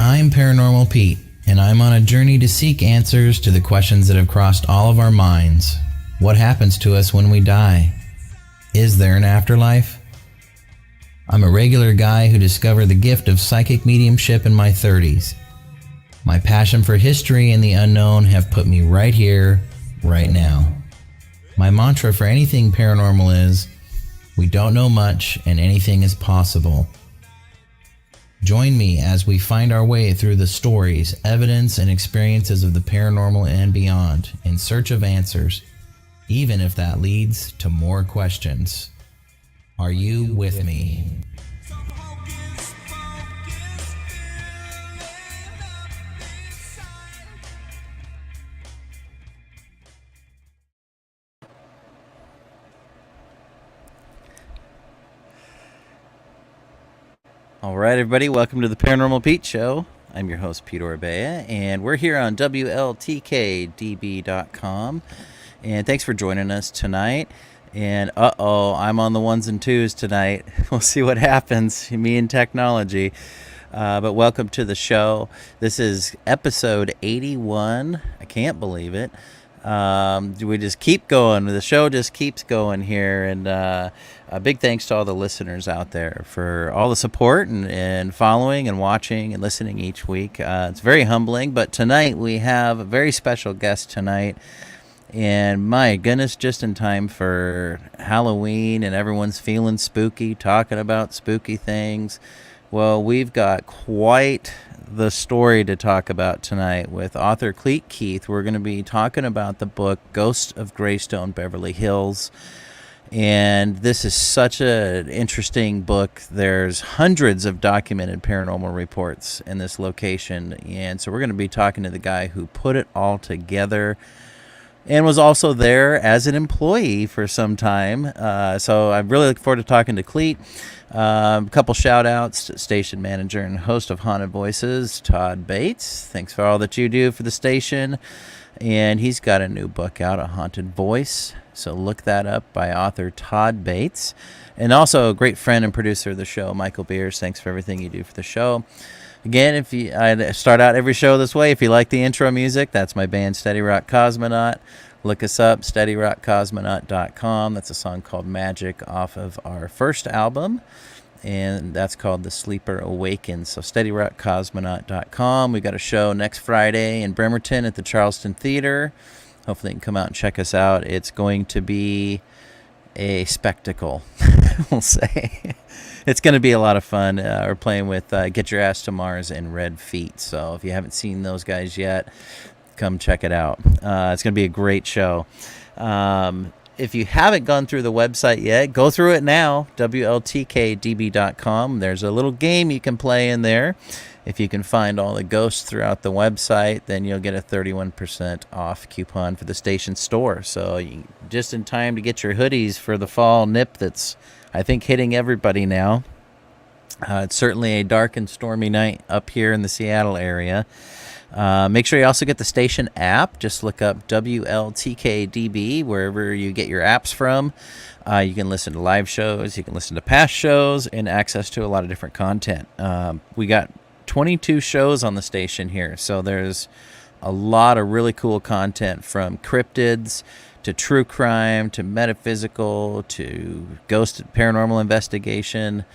I'm Paranormal Pete, and I'm on a journey to seek answers to the questions that have crossed all of our minds. What happens to us when we die? Is there an afterlife? I'm a regular guy who discovered the gift of psychic mediumship in my 30s. My passion for history and the unknown have put me right here, right now. My mantra for anything paranormal is, we don't know much and anything is possible. Join me as we find our way through the stories, evidence, and experiences of the paranormal and beyond in search of answers, even if that leads to more questions. Are you with me? All right, everybody, welcome to the Paranormal Pete Show. I'm your host, Pete Orbea, and we're here on WLTK-DB.com. And thanks for joining us tonight. And I'm on the ones and twos tonight. We'll see what happens, me and technology. But welcome to the show. This is episode 81. I can't believe it. We just keep going. The show just keeps going here. And a big thanks to all the listeners out there for all the support and following and watching and listening each week. It's very humbling. But tonight we have a very special guest tonight. And my goodness, just in time for Halloween and everyone's feeling spooky, talking about spooky things. Well, we've got quite the story to talk about tonight with author Clete Keith. We're going to be talking about the book Ghosts of Greystone Beverly Hills. And this is such an interesting book. There's hundreds of documented paranormal reports in this location. And so we're going to be talking to the guy who put it all together and was also there as an employee for some time. So I really look forward to talking to Clete. A couple shout outs to station manager and host of Haunted Voices, Todd Bates. Thanks for all that you do for the station. And he's got a new book out, A Haunted Voice. So look that up by author Todd Bates. And also a great friend and producer of the show, Michael Beers. Thanks for everything you do for the show. Again, I start out every show this way. If you like the intro music, that's my band Steady Rock Cosmonaut. Look us up, steadyrockcosmonaut.com. That's a song called Magic off of our first album, and that's called The Sleeper Awakens. So steadyrockcosmonaut.com. We got a show next Friday in Bremerton at the Charleston Theater. Hopefully you can come out and check us out. It's going to be a spectacle, we'll say. It's going to be a lot of fun. We're playing with Get Your Ass to Mars and Red Feet. So if you haven't seen those guys yet, come check it out. It's going to be a great show. If you haven't gone through the website yet, go through it now, WLTK-DB.com. There's a little game you can play in there. If you can find all the ghosts throughout the website, then you'll get a 31% off coupon for the station store. So just in time to get your hoodies for the fall nip that's, I think, hitting everybody now. It's certainly a dark and stormy night up here in the Seattle area. Make sure you also get the station app. Just look up WLTK-DB wherever you get your apps from. You can listen to live shows, you can listen to past shows, and access to a lot of different content. We got 22 shows on the station here, so there's a lot of really cool content, from cryptids to true crime to metaphysical to ghost paranormal investigation,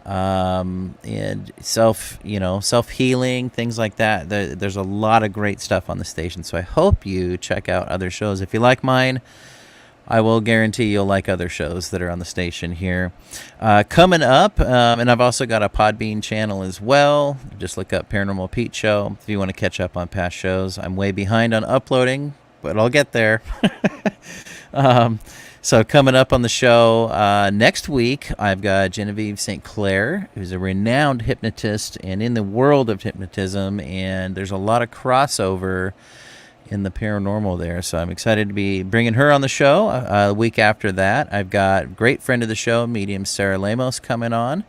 and self-healing, things like that. There's a lot of great stuff on the station, so I hope you check out other shows. If you like mine, I will guarantee you'll like other shows that are on the station here. Coming up, and I've also got a Podbean channel as well. Just look up Paranormal Pete Show if you want to catch up on past shows. I'm way behind on uploading, but I'll get there. So coming up on the show next week, I've got Genevieve St. Clair, who's a renowned hypnotist and in the world of hypnotism, and there's a lot of crossover in the paranormal there. So I'm excited to be bringing her on the show. A week after that, I've got a great friend of the show, medium Sarah Lemos, coming on.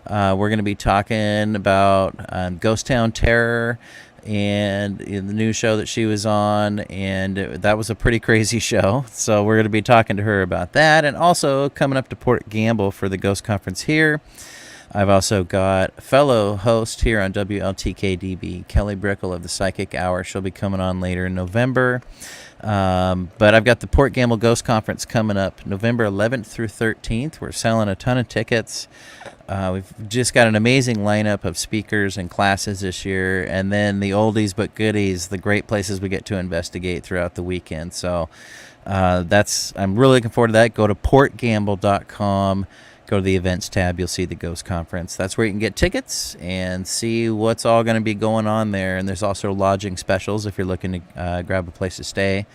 We're going to be talking about Ghost Town Terror and the new show that she was on, and that was a pretty crazy show. So we're going to be talking to her about that, and also coming up to Port Gamble for the Ghost Conference here. I've also got fellow host here on WLTK-DB, Kelly Brickle of the Psychic Hour. She'll be coming on later in November. But I've got the Port Gamble Ghost Conference coming up November 11th through 13th. We're selling a ton of tickets. We've just got an amazing lineup of speakers and classes this year. And then the oldies but goodies, the great places we get to investigate throughout the weekend. So I'm really looking forward to that. Go to portgamble.com. Go to the events tab. You'll see the Ghost Conference. That's where you can get tickets and see what's all going to be going on there. And there's also lodging specials if you're looking to grab a place to stay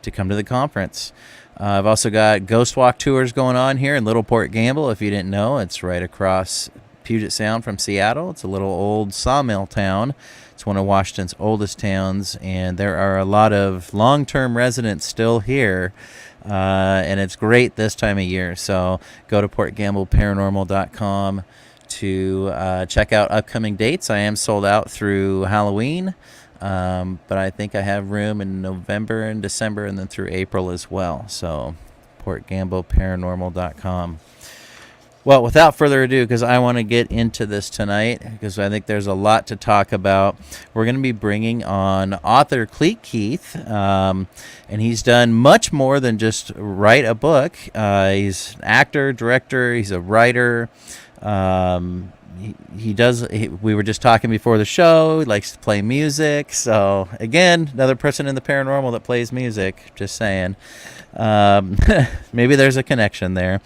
to come to the conference. I've also got Ghost Walk tours going on here in Little Port Gamble. If you didn't know, it's right across Puget Sound from Seattle. It's a little old sawmill town. It's one of Washington's oldest towns, and there are a lot of long-term residents still here. And it's great this time of year. So go to portgambleparanormal.com to check out upcoming dates. I am sold out through Halloween, but I think I have room in November and December and then through April as well. So portgambleparanormal.com. Well, without further ado, because I want to get into this tonight, because I think there's a lot to talk about, we're going to be bringing on author Clete Keith, and he's done much more than just write a book. He's an actor, director, he's a writer. We were just talking before the show, he likes to play music. So, again, another person in the paranormal that plays music, just saying. Maybe there's a connection there.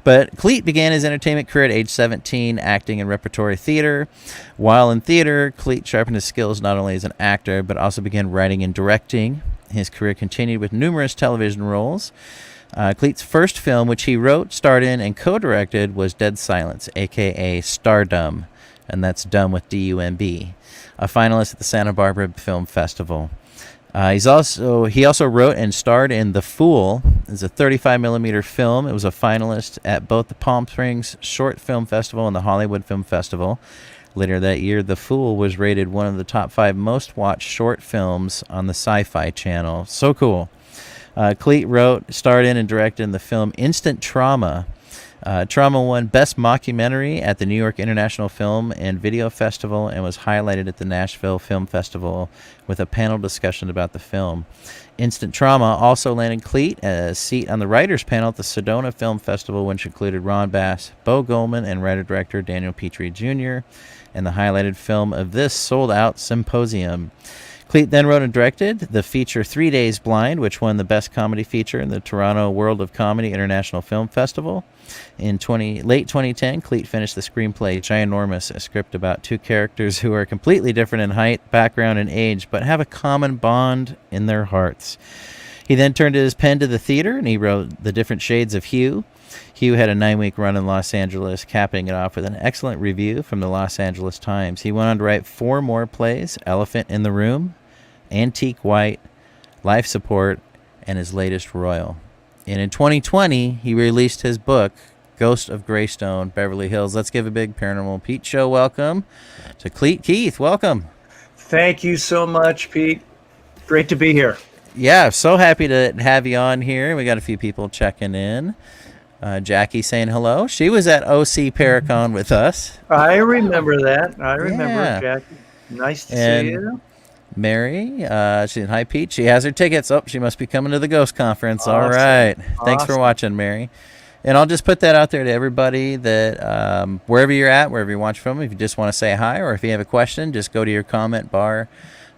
But Clete began his entertainment career at age 17, acting in Repertory Theater. While in theater, Clete sharpened his skills not only as an actor, but also began writing and directing. His career continued with numerous television roles. Clete's first film, which he wrote, starred in, and co-directed, was Dead Silence, a.k.a. STARDUMB, and that's dumb with D-U-M-B, a finalist at the Santa Barbara Film Festival. He also wrote and starred in The Fool. It's a 35mm film. It was a finalist at both the Palm Springs Short Film Festival and the Hollywood Film Festival. Later that year, The Fool was rated one of the top 5 most watched short films on the Sci-Fi channel. So cool. Clete wrote, starred in, and directed in the film Instant Trauma. Trauma won Best Mockumentary at the New York International Film and Video Festival and was highlighted at the Nashville Film Festival with a panel discussion about the film. Instant Trauma also landed Clete a seat on the writers' panel at the Sedona Film Festival, which included Ron Bass, Bo Goldman, and writer-director Daniel Petrie Jr., and the highlighted film of this sold-out symposium. Clete then wrote and directed the feature 3 Days Blind, which won the Best Comedy Feature in the Toronto World of Comedy International Film Festival. In late 2010, Clete finished the screenplay GINORMOUS, a script about 2 characters who are completely different in height, background, and age, but have a common bond in their hearts. He then turned his pen to the theater, and he wrote The Different Shades of Hugh. Hugh had a 9-week run in Los Angeles, capping it off with an excellent review from the Los Angeles Times. He went on to write 4 more plays, Elephant in the Room, Antique White, Life Support, and his latest, Royal. And in 2020, he released his book, Ghost of Greystone Beverly Hills. Let's give a big Paranormal Pete Show welcome to Clete Keith. Welcome. Thank you so much, Pete. Great to be here. Yeah, so happy to have you on here. We got a few people checking in. Jackie saying hello. She was at OC Paracon with us. I remember that. I remember Yeah. Jackie. Nice to And see you. Mary, she's in Hi Pete. She has her tickets. Oh, she must be coming to the Ghost Conference. All Awesome. right. Thanks for Awesome. watching, Mary. And I'll just put that out there to everybody that wherever you're at, wherever you watch from, if you just want to say hi or if you have a question, just go to your comment bar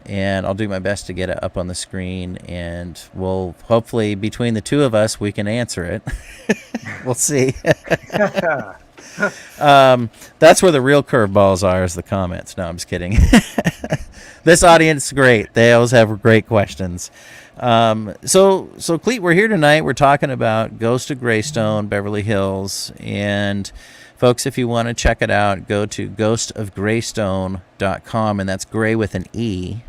and I'll do my best to get it up on the screen. And we'll hopefully, between the two of us, we can answer it. We'll see. That's where the real curveballs are, is the comments. No, I'm just kidding. This audience is great. They always have great questions. So Clete, we're here tonight. We're talking about Ghost of Greystone, Beverly Hills. And folks, if you want to check it out, go to ghostofgreystone.com, and that's gray with an E,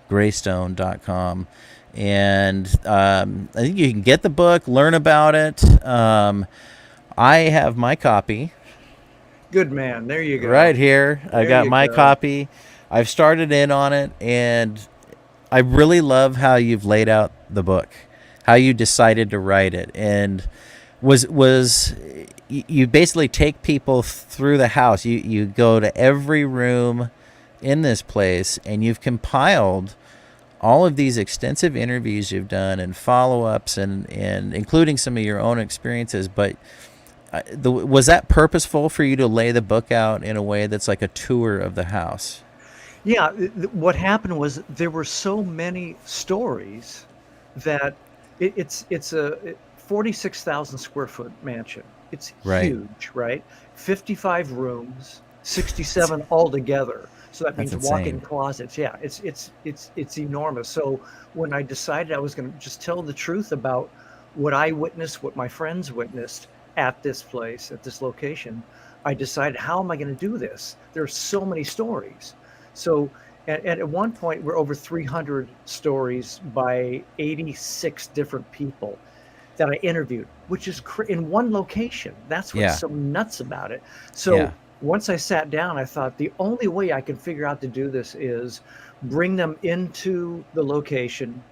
greystone.com. And I think you can get the book, learn about it. I have my copy. Good man. There you go. Right here. I There got you my go. copy. I've started in on it, and I really love how you've laid out the book, how you decided to write it. And Was you basically take people through the house. You go to every room in this place, and you've compiled all of these extensive interviews you've done and follow-ups and including some of your own experiences. But was that purposeful for you to lay the book out in a way that's like a tour of the house? Yeah, what happened was there were so many stories that it's a 46,000 square foot mansion. It's Right. huge, right? 55 rooms, 67 altogether. So that means That's walk-in insane. closets. Yeah, it's enormous. So when I decided I was going to just tell the truth about what I witnessed, what my friends witnessed at this place, at this location, I decided, how am I going to do this? There's so many stories. So and at one point, we're over 300 stories by 86 different people that I interviewed, which is in one location. That's what's Yeah. so nuts about it. So Yeah. once I sat down, I thought the only way I could figure out to do this is bring them into the location,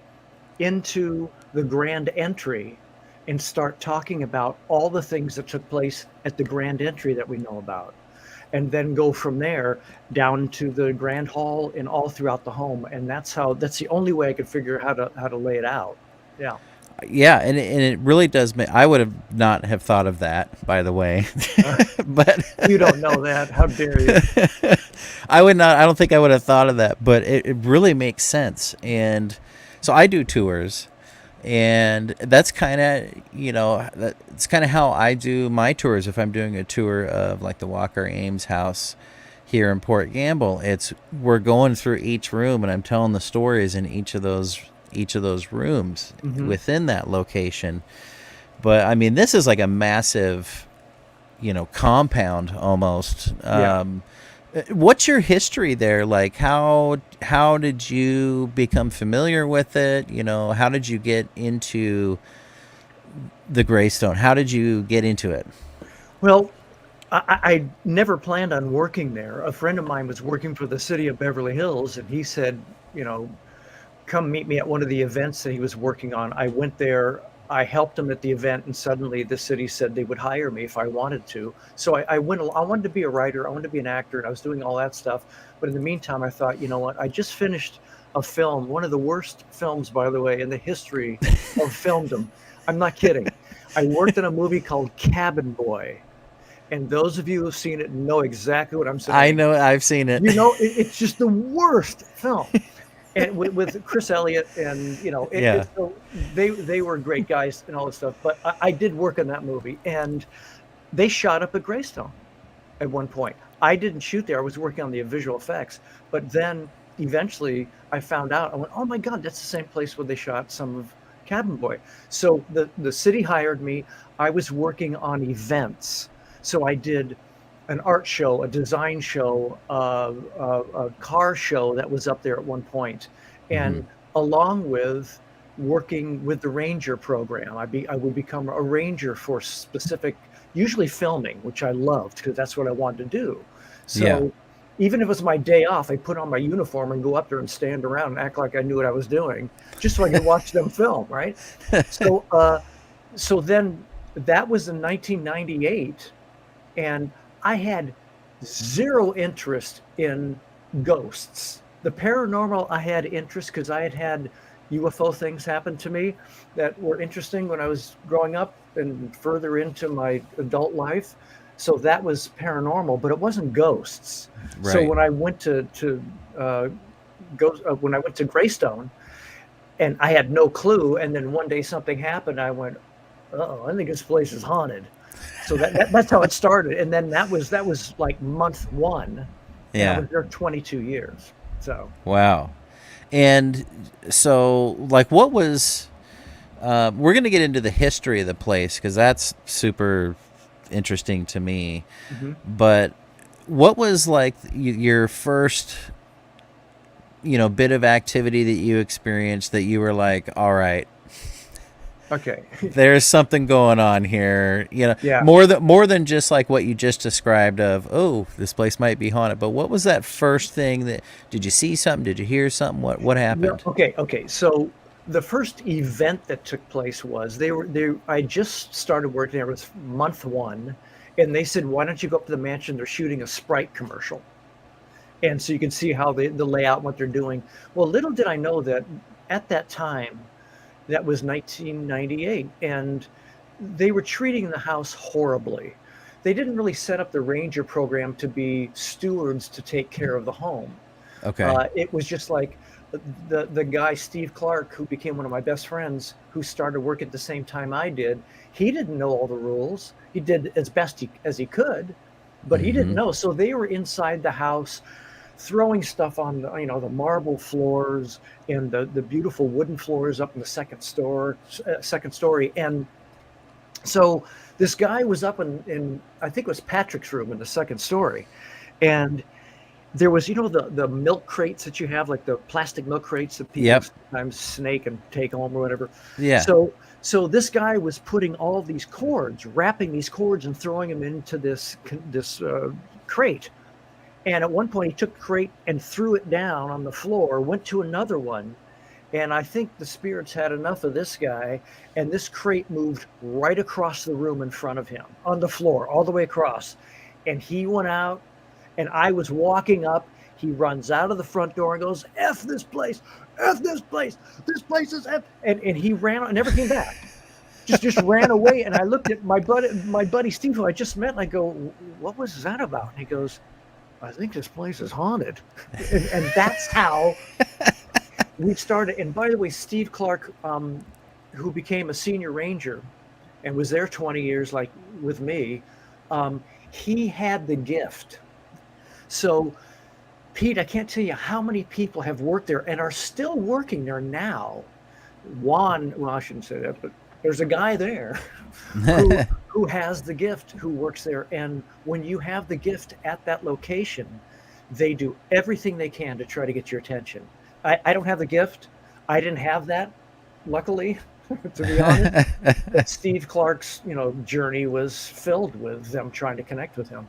into the grand entry, and start talking about all the things that took place at the grand entry that we know about. And then go from there down to the grand hall and all throughout the home. And that's the only way I could figure how to lay it out. Yeah. Yeah, and it really does make. I would have not have thought of that, by the way, but You don't know that. How dare you? I would not. I don't think I would have thought of that, but it really makes sense. And so I do tours, and that's kind of that's kind of how I do my tours. If I'm doing a tour of like the Walker Ames house here in Port Gamble, we're going through each room, and I'm telling the stories in each of those rooms within that location. But I mean, this is like a massive, compound almost. Yeah. What's your history there? Like, how did you become familiar with it? How did you get into the Greystone? How did you get into it? Well, I never planned on working there. A friend of mine was working for the city of Beverly Hills, and he said, come meet me at one of the events that he was working on. I went there, I helped him at the event, and suddenly the city said they would hire me if I wanted to. So I went. I wanted to be a writer, I wanted to be an actor, and I was doing all that stuff. But in the meantime, I thought, you know what? I just finished a film, one of the worst films, by the way, in the history of filmdom. I'm not kidding. I worked in a movie called Cabin Boy. And those of you who've seen it know exactly what I'm saying. I know, I've seen it. It's just the worst film. And with Chris Elliott, and so they were great guys and all this stuff. But I did work on that movie, and they shot up at Greystone at one point. I didn't shoot there; I was working on the visual effects. But then eventually, I found out. I went, "Oh my God, that's the same place where they shot some of Cabin Boy." So the city hired me. I was working on events, so I did an art show, a design show, a car show that was up there at one point. And along with working with the ranger program, I would become a ranger for specific, usually filming, which I loved because that's what I wanted to do. So even if it was my day off, I put on my uniform and go up there and stand around and act like I knew what I was doing, just so I could watch them film, right? So then that was in 1998, and I had zero interest in ghosts. The paranormal, I had interest because I had had UFO things happen to me that were interesting when I was growing up and further into my adult life. So that was paranormal, but it wasn't ghosts. Right. So when I went when I went to Greystone, and I had no clue, and then one day something happened, I went, "Uh-oh, I think this place is haunted." So that's how it started, and then that was like month one. And I was there 22 years. So wow. And so, like, what was? We're gonna get into the history of the place because that's super interesting to me. But what was like your first, bit of activity that you experienced that you were like, all right, okay, there's something going on here, more than just like what you just described of, oh, this place might be haunted. But what was that first thing did you see something? Did you hear something? What happened? Okay. So the first event that took place was I just started working there. It was month one, and they said, why don't you go up to the mansion? They're shooting a Sprite commercial. And so you can see how the layout and what they're doing. Well, little did I know that at that time, that was 1998, and they were treating the house horribly. They didn't really set up the ranger program to be stewards to take care of the home. Okay. It was just like the guy, Steve Clark, who became one of my best friends, who started work at the same time I did. He didn't know all the rules. He did as best as he could, but he didn't know. So they were inside the house throwing stuff on the marble floors and the beautiful wooden floors up in the second story. And so this guy was up in I think it was Patrick's room in the second story, and there was the milk crates that you have, like the plastic milk crates that people sometimes snake and take home or whatever. Yeah. So this guy was putting all these cords, wrapping these cords and throwing them into this crate. And at one point he took the crate and threw it down on the floor, went to another one. And I think the spirits had enough of this guy, and this crate moved right across the room in front of him on the floor, all the way across. And he went out, and I was walking up. He runs out of the front door and goes, F this place, this place is F. And he ran out and never came back. Just ran away. And I looked at my buddy Steve, who I just met, and I go, what was that about? And he goes, I think this place is haunted. And that's how we started. And by the way, Steve Clark, who became a senior ranger and was there 20 years, like with me, he had the gift. So, Pete, I can't tell you how many people have worked there and are still working there now. Well, I shouldn't say that, but there's a guy there who has the gift, who works there. And when you have the gift at that location, they do everything they can to try to get your attention. I don't have the gift. I didn't have that, luckily, to be honest. Steve Clark's, journey was filled with them trying to connect with him.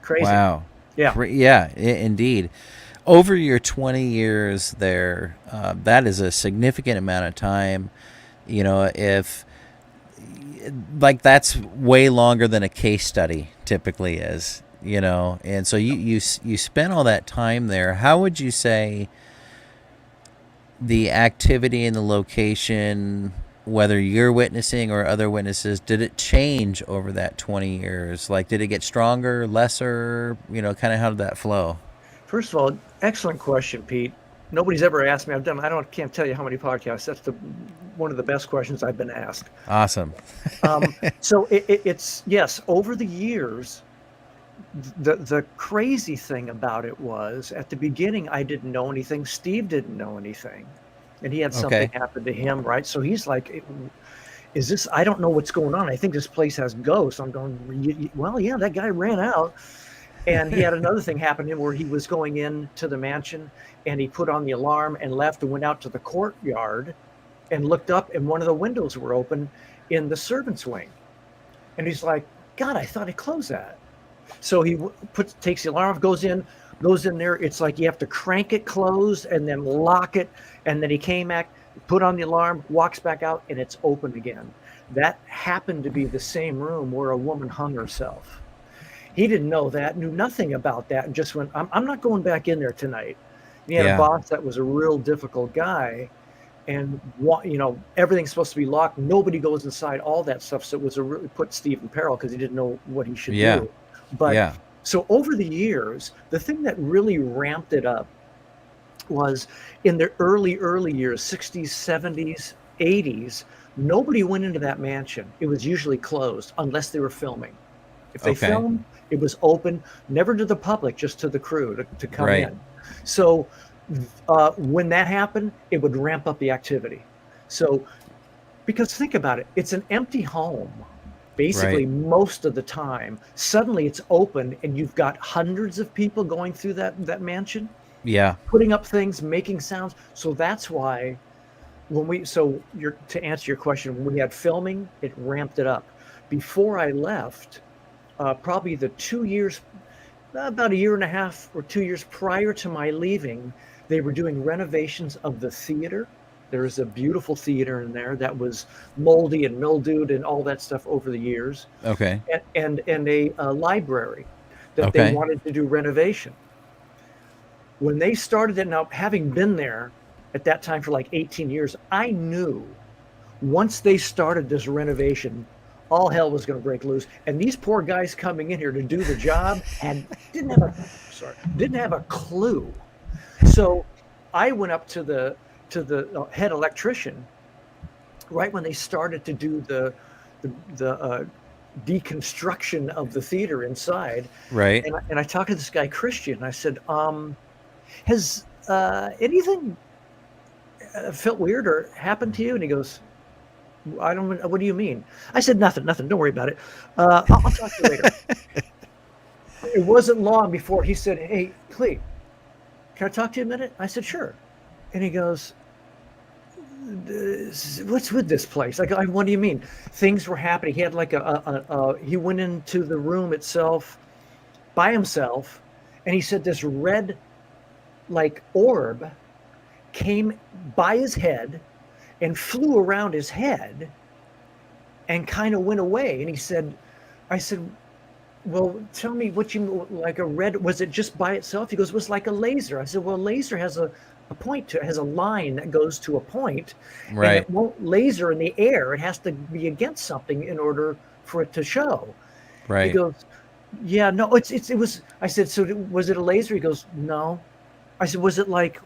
Crazy. Wow. Yeah. Yeah, indeed. Over your 20 years there, that is a significant amount of time. If like that's way longer than a case study typically is, and so you spent all that time there. How would you say the activity and the location, whether you're witnessing or other witnesses, did it change over that 20 years? Like, did it get stronger, lesser, kind of how did that flow? First of all, excellent question, Pete. Nobody's ever asked me. Can't tell you how many podcasts. That's one of the best questions I've been asked. Awesome. So it's, yes, over the years, the crazy thing about it was at the beginning, I didn't know anything. Steve didn't know anything, and he had something happen to him. Right. So he's like, I don't know what's going on. I think this place has ghosts. I'm going, well, yeah, that guy ran out. And he had another thing happen to him where he was going into the mansion and he put on the alarm and left and went out to the courtyard and looked up, and one of the windows were open in the servants' wing. And he's like, God, I thought I closed that. So he takes the alarm off, goes in there. It's like you have to crank it closed and then lock it. And then he came back, put on the alarm, walks back out, and it's open again. That happened to be the same room where a woman hung herself. He didn't know that, knew nothing about that, and just went, I'm not going back in there tonight. He had a boss that was a real difficult guy, and everything's supposed to be locked. Nobody goes inside, all that stuff. So it was really put Steve in peril because he didn't know what he should do. But so over the years, the thing that really ramped it up was in the early years, 60s, 70s, 80s, nobody went into that mansion. It was usually closed unless they were filming. If they filmed, it was open, never to the public, just to the crew to come in. So when that happened, it would ramp up the activity. So, because think about it, it's an empty home, basically most of the time. Suddenly it's open and you've got hundreds of people going through that mansion. Yeah. Putting up things, making sounds. So that's why to answer your question, when we had filming, it ramped it up. Before I left, probably about a year and a half or 2 years prior to my leaving, they were doing renovations of the theater. There's a beautiful theater in there that was moldy and mildewed and all that stuff over the years, Okay. and a library that they Okay. wanted to do renovation. When they started it, now having been there at that time for like 18 years, I knew once they started this renovation, all hell was going to break loose. And these poor guys coming in here to do the job didn't have a clue. So I went up to the head electrician right when they started to do the deconstruction of the theater inside. Right. And I talked to this guy Christian. I said, has anything felt weird or happened to you? And he goes, I don't. What do you mean? I said, nothing. Don't worry about it. I'll talk to you later. It wasn't long before he said, hey, Clete, can I talk to you a minute? I said, sure. And he goes, what's with this place? Like, what do you mean? Things were happening. He had like he went into the room itself by himself, and he said this red, like, orb came by his head and flew around his head and kind of went away. And he said, I said, well, tell me what you, like a red, was it just by itself? He goes, it was like a laser. I said, well, a laser has a point to it, has a line that goes to a point, Right. and it won't laser in the air. It has to be against something in order for it to show. Right. He goes, yeah, no, it was, I said, so was it a laser? He goes, no. I said, was it like,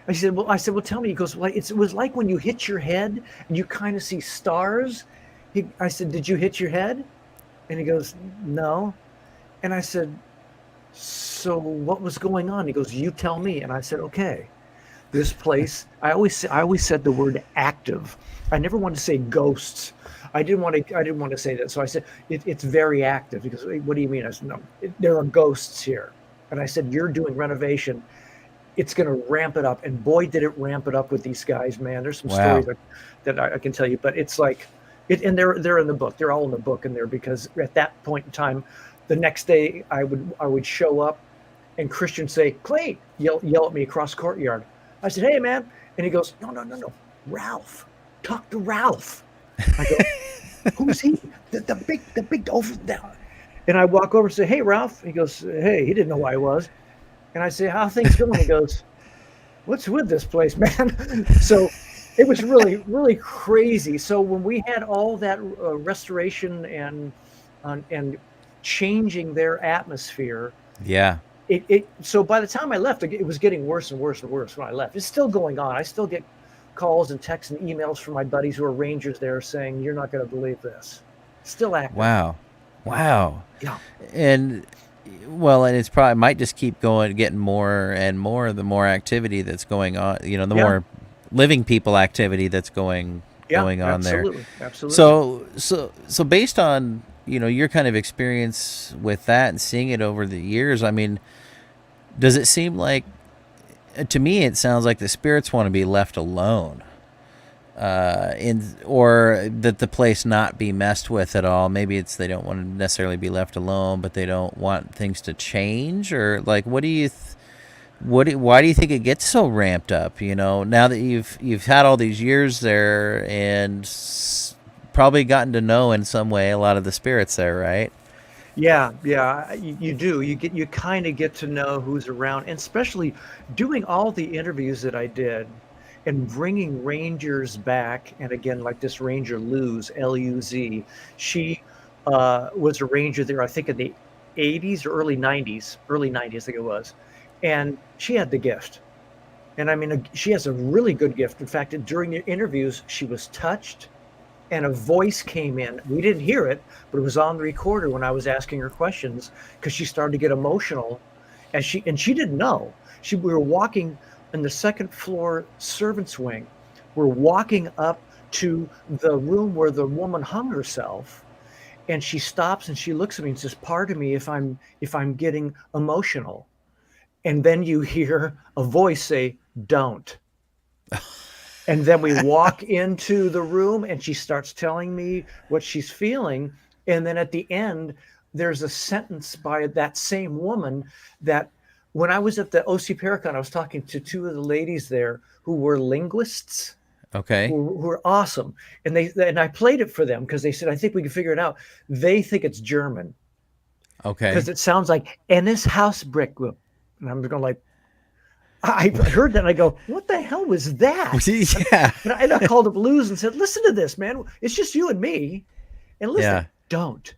I said, well, tell me. He goes, well, it was like when you hit your head and you kind of see stars. I said, did you hit your head? And he goes, no. And I said, so what was going on? He goes, you tell me. And I said, okay, this place, I always said the word active. I never wanted to say ghosts. I didn't want to say that. So I said, it's very active. He goes, what do you mean? I said, no, there are ghosts here. And I said, you're doing renovation. It's going to ramp it up. And boy, did it ramp it up with these guys, man. There's some stories that I can tell you, but it's like, and they're in the book. They're all in the book in there, because at that point in time, the next day I would show up and Christian say, Clete, yell at me across the courtyard. I said, hey, man. And he goes, no. Ralph, talk to Ralph. I go, who's he? The big over there. And I walk over and say, hey, Ralph. He goes, hey, he didn't know who I was. And I say, how things going? He goes, what's with this place, man? So it was really, really crazy. So when we had all that restoration and changing their atmosphere, Yeah. So by the time I left, it was getting worse and worse and worse when I left. It's still going on. I still get calls and texts and emails from my buddies who are rangers there saying, you're not going to believe this. Still active. Wow. Yeah. And well, and it's probably might just keep going, getting more and more the more activity that's going on. You know, the more living people activity that's going on there. Absolutely. So based on, you know, your kind of experience with that and seeing it over the years, I mean, does it seem like, to me, it sounds like the spirits want to be left alone, or that the place not be messed with at all? Maybe it's they don't want to necessarily be left alone, but they don't want things to change, or like, what do you? Why do you think it gets so ramped up? You know, now that you've had all these years there and probably gotten to know in some way a lot of the spirits there, right? Yeah, you do. You kind of get to know who's around, and especially doing all the interviews that I did and bringing rangers back. And again, like this ranger Luz, Luz, she was a ranger there, I think in the 80s or early 90s, I think it was. And she had the gift. And I mean, she has a really good gift. In fact, during the interviews, she was touched and a voice came in. We didn't hear it, but it was on the recorder when I was asking her questions, because she started to get emotional, and she didn't know. We were walking in the second floor servants wing. We're walking up to the room where the woman hung herself, and she stops and she looks at me and says, "Pardon me if I'm getting emotional." And then you hear a voice say, "Don't." And then we walk into the room and she starts telling me what she's feeling. And then at the end, there's a sentence by that same woman that when I was at the OC Paracon, I was talking to two of the ladies there who were linguists. Okay. who are awesome. And I played it for them because they said, I think we can figure it out. They think it's German because Okay. it sounds like Ennis Hausbrick. And I'm going like, I heard that and I go, what the hell was that? Yeah. And I called up Luz and said, listen to this, man. It's just you and me. And listen, Yeah. don't.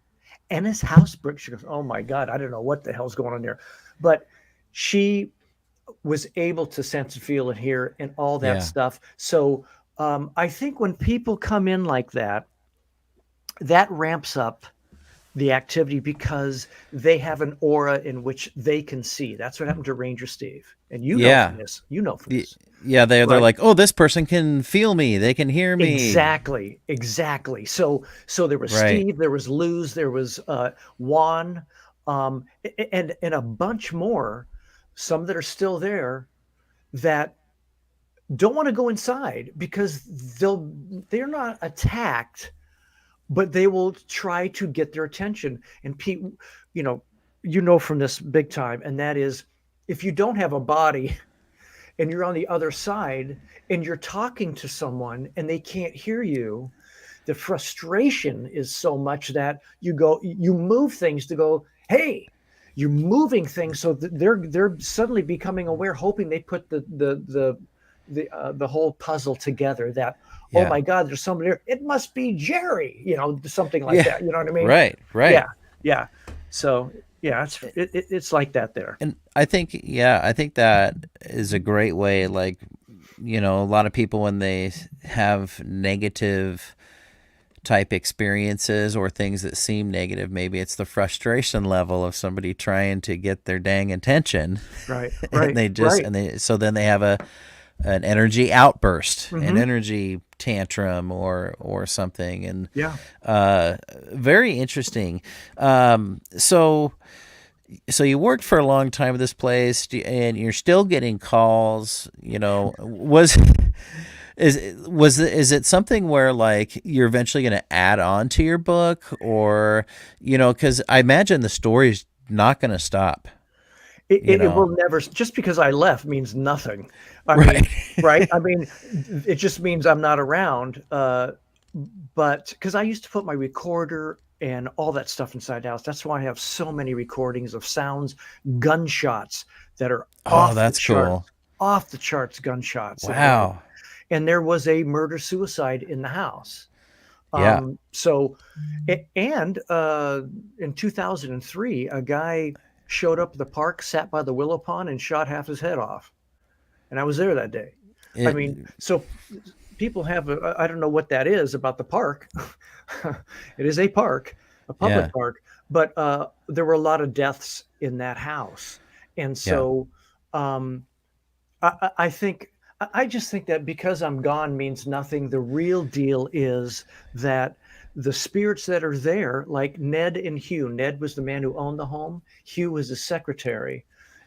Ennis Hausbrick. She goes, oh my God, I don't know what the hell's going on there. But she was able to sense and feel and hear and all that Yeah. stuff. So I think when people come in like that, that ramps up the activity because they have an aura in which they can see. That's what happened to Ranger Steve. And you know from this. You know from this. Yeah, they're Right? like, oh, this person can feel me. They can hear me. Exactly. So there was Right. Steve, there was Luz, there was Juan, and a bunch more, some that are still there that don't want to go inside because they're not attacked, but they will try to get their attention. And Pete, you know from this big time, and that is if you don't have a body and you're on the other side and you're talking to someone and they can't hear you, the frustration is so much that you move things to go, hey, you're moving things so that they're suddenly becoming aware, hoping they put the whole puzzle together that, oh my God, there's somebody there. It must be Jerry, something like that. You know what I mean? Right. Yeah. So yeah, it's like that there. And I think that is a great way. Like, a lot of people when they have negative type experiences or things that seem negative, maybe it's the frustration level of somebody trying to get their dang attention. Right. And then they have an energy outburst, an energy tantrum or something. And very interesting. So you worked for a long time with this place and you're still getting calls, is it something where like you're eventually going to add on to your book or, because I imagine the story's not going to stop. It will never, just because I left means nothing. I mean, right? I mean, it just means I'm not around. But because I used to put my recorder and all that stuff inside the house. That's why I have so many recordings of sounds, gunshots that are off the charts gunshots. Wow. And there was a murder-suicide in the house. Yeah. So, and in 2003, a guy showed up at the park, sat by the willow pond, and shot half his head off. And I was there that day. I mean, so people have, I don't know what that is about the park. It is a park, a public park, but there were a lot of deaths in that house. And so I just think that because I'm gone means nothing. The real deal is that the spirits that are there, like Ned and Hugh. Ned was the man who owned the home. Hugh was his secretary.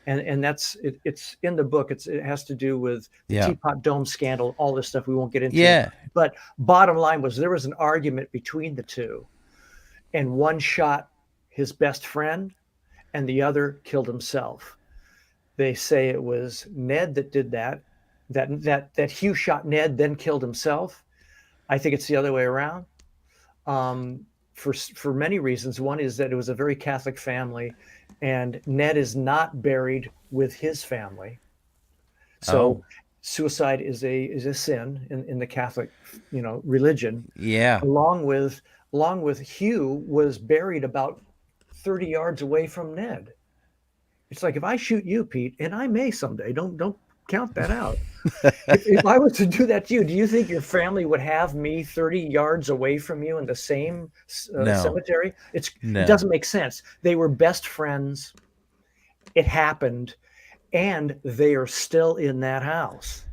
And that's it's in the book. It has to do with the Teapot Dome scandal, all this stuff we won't get into. Yeah. But bottom line was there was an argument between the two, and one shot his best friend, and the other killed himself. They say it was Ned that did that. That Hugh shot Ned, then killed himself. I think it's the other way around. For many reasons. One is that it was a very Catholic family, and Ned is not buried with his family. So suicide is a sin in the Catholic, religion. Yeah. Along with Hugh was buried about 30 yards away from Ned. It's like if I shoot you, Pete, and I may someday. Don't count that out. If I was to do that to you, do you think your family would have me 30 yards away from you in the same cemetery? It doesn't make sense. They were best friends. It happened, and they are still in that house.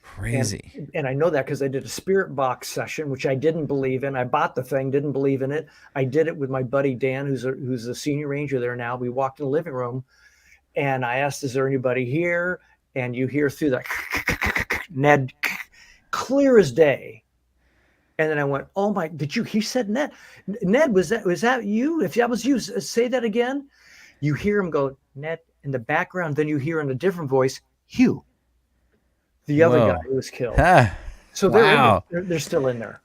Crazy. And I know that because I did a spirit box session, which I didn't believe in. I bought the thing, didn't believe in it. I did it with my buddy Dan, who's a senior ranger there now. We walked in the living room, and I asked, "Is there anybody here?" And you hear through the Ned, clear as day. And then I went, "Oh my! He said Ned. Ned, was that you? If that was you, say that again." You hear him go, "Ned," in the background. Then you hear in a different voice, "Hugh," the other guy who was killed. So they're in Wow. there. They're still in there.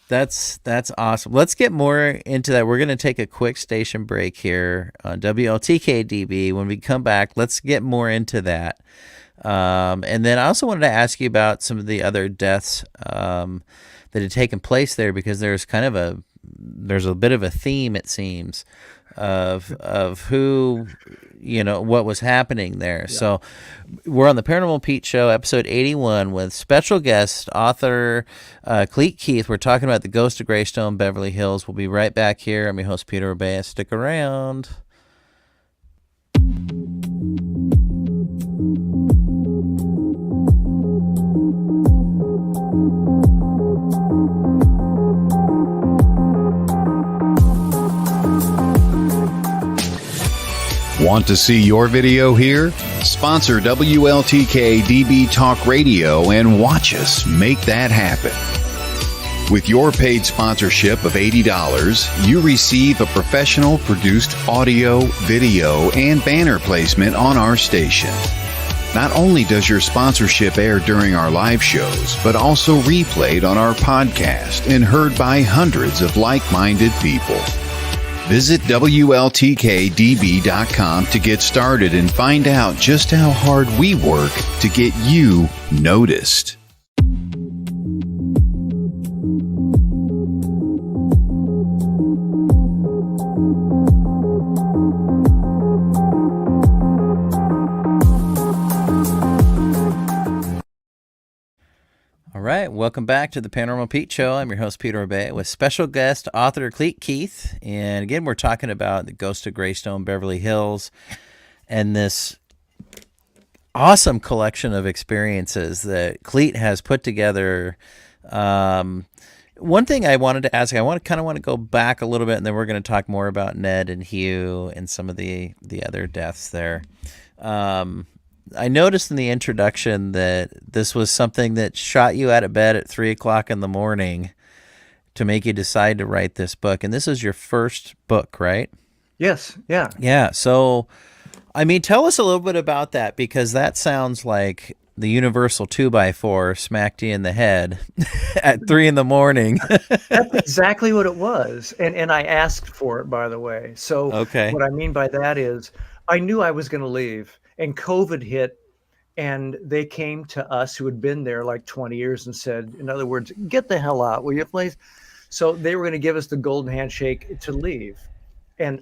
That's awesome. Let's get more into that. We're going to take a quick station break here on WLTK-DB. When we come back, let's get more into that. And then I also wanted to ask you about some of the other deaths that had taken place there, because there's a bit of a theme, it seems, of who, what was happening there. Yeah. So we're on the Paranormal Pete Show, episode 81, with special guest author Clete Keith. We're talking about the ghost of Greystone Beverly Hills. We'll be right back here. I'm your host, Peter Orbea. Stick around. Want to see your video here? Sponsor WLTK-DB Talk Radio and watch us make that happen. With your paid sponsorship of $80, you receive a professional produced audio, video, and banner placement on our station. Not only does your sponsorship air during our live shows, but also replayed on our podcast and heard by hundreds of like-minded people. Visit WLTK-DB.com to get started and find out just how hard we work to get you noticed. All right, welcome back to the Paranormal Pete Show. I'm your host, Peter Orbea, with special guest author Clete Keith. And again, we're talking about the ghost of Greystone Beverly Hills and this awesome collection of experiences that Clete has put together. One thing I wanted to ask, I want to go back a little bit, and then we're going to talk more about Ned and Hugh and some of the other deaths there. I noticed in the introduction that this was something that shot you out of bed at 3:00 in the morning to make you decide to write this book. And this is your first book, right? Yes. Yeah. Yeah. So, I mean, tell us a little bit about that, because that sounds like the universal 2x4 smacked you in the head at 3 a.m. That's exactly what it was. And I asked for it, by the way. So okay. What I mean by that is I knew I was going to leave. And COVID hit, and they came to us who had been there like 20 years and said, in other words, get the hell out, will you please? So they were going to give us the golden handshake to leave,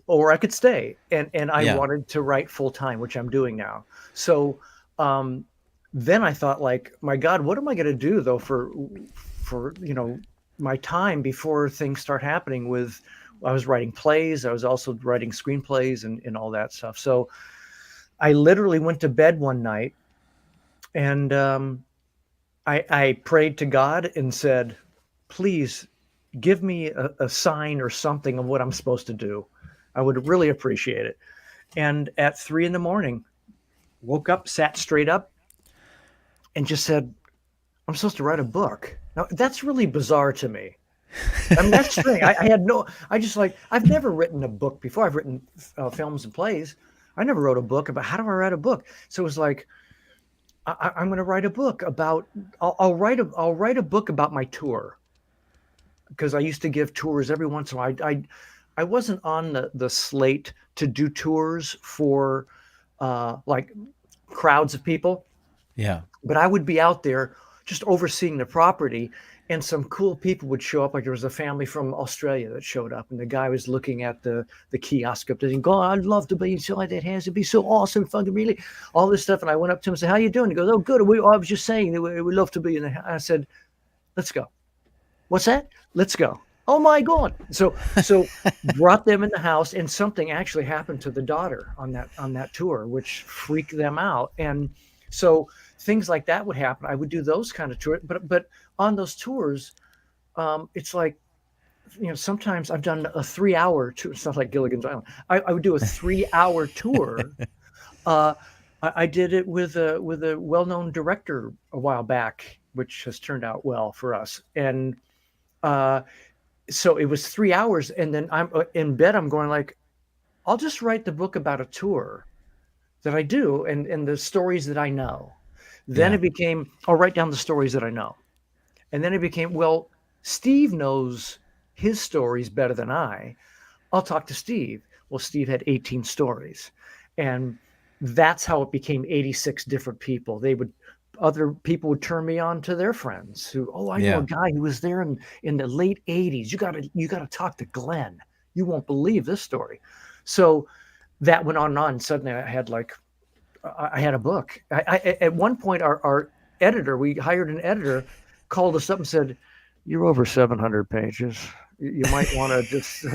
or I could stay. And I wanted to write full time, which I'm doing now. So then I thought, like, my God, what am I going to do though for my time before things start happening I was writing plays. I was also writing screenplays and all that stuff. So I literally went to bed one night and I prayed to God and said, please give me a sign or something of what I'm supposed to do. I would really appreciate it. And at 3 a.m, woke up, sat straight up, and just said, I'm supposed to write a book. Now, that's really bizarre to me. I mean, that's strange. I've never written a book before. I've written films and plays. I never wrote a book about how do I write a book. So it was like, I'm going to write a book about, I'll write a book about my tour, because I used to give tours every once in a while. I wasn't on the slate to do tours for like crowds of people. Yeah. But I would be out there just overseeing the property, and some cool people would show up. Like there was a family from Australia that showed up, and the guy was looking at the kiosk up there and going, I'd love to be inside that house. It'd be so awesome, fucking really, all this stuff. And I went up to him and said, how you doing? He goes, oh, good. I was just saying that we love to be in the house. I said, let's go. What's that? Let's go. Oh my God. So brought them in the house, and something actually happened to the daughter on that tour, which freaked them out. And so things like that would happen. I would do those kind of tours, but on those tours, it's like, sometimes I've done a 3-hour tour, stuff like Gilligan's Island. I would do a 3-hour tour. I did it with a well-known director a while back, which has turned out well for us. And so it was 3 hours, and then I'm in bed. I'm going like, I'll just write the book about a tour that I do and the stories that I know. Then it became, I'll write down the stories that I know. And then it became, well, Steve knows his stories better than I'll talk to Steve. Well, Steve had 18 stories. And that's how it became 86 different people. Other people would turn me on to their friends who, I know a guy who was there in the late 80s. You gotta talk to Glenn. You won't believe this story. So that went on and on. Suddenly I had a book. At one point, our editor, we hired an editor, called us up and said, "You're over 700 pages. You might want to just."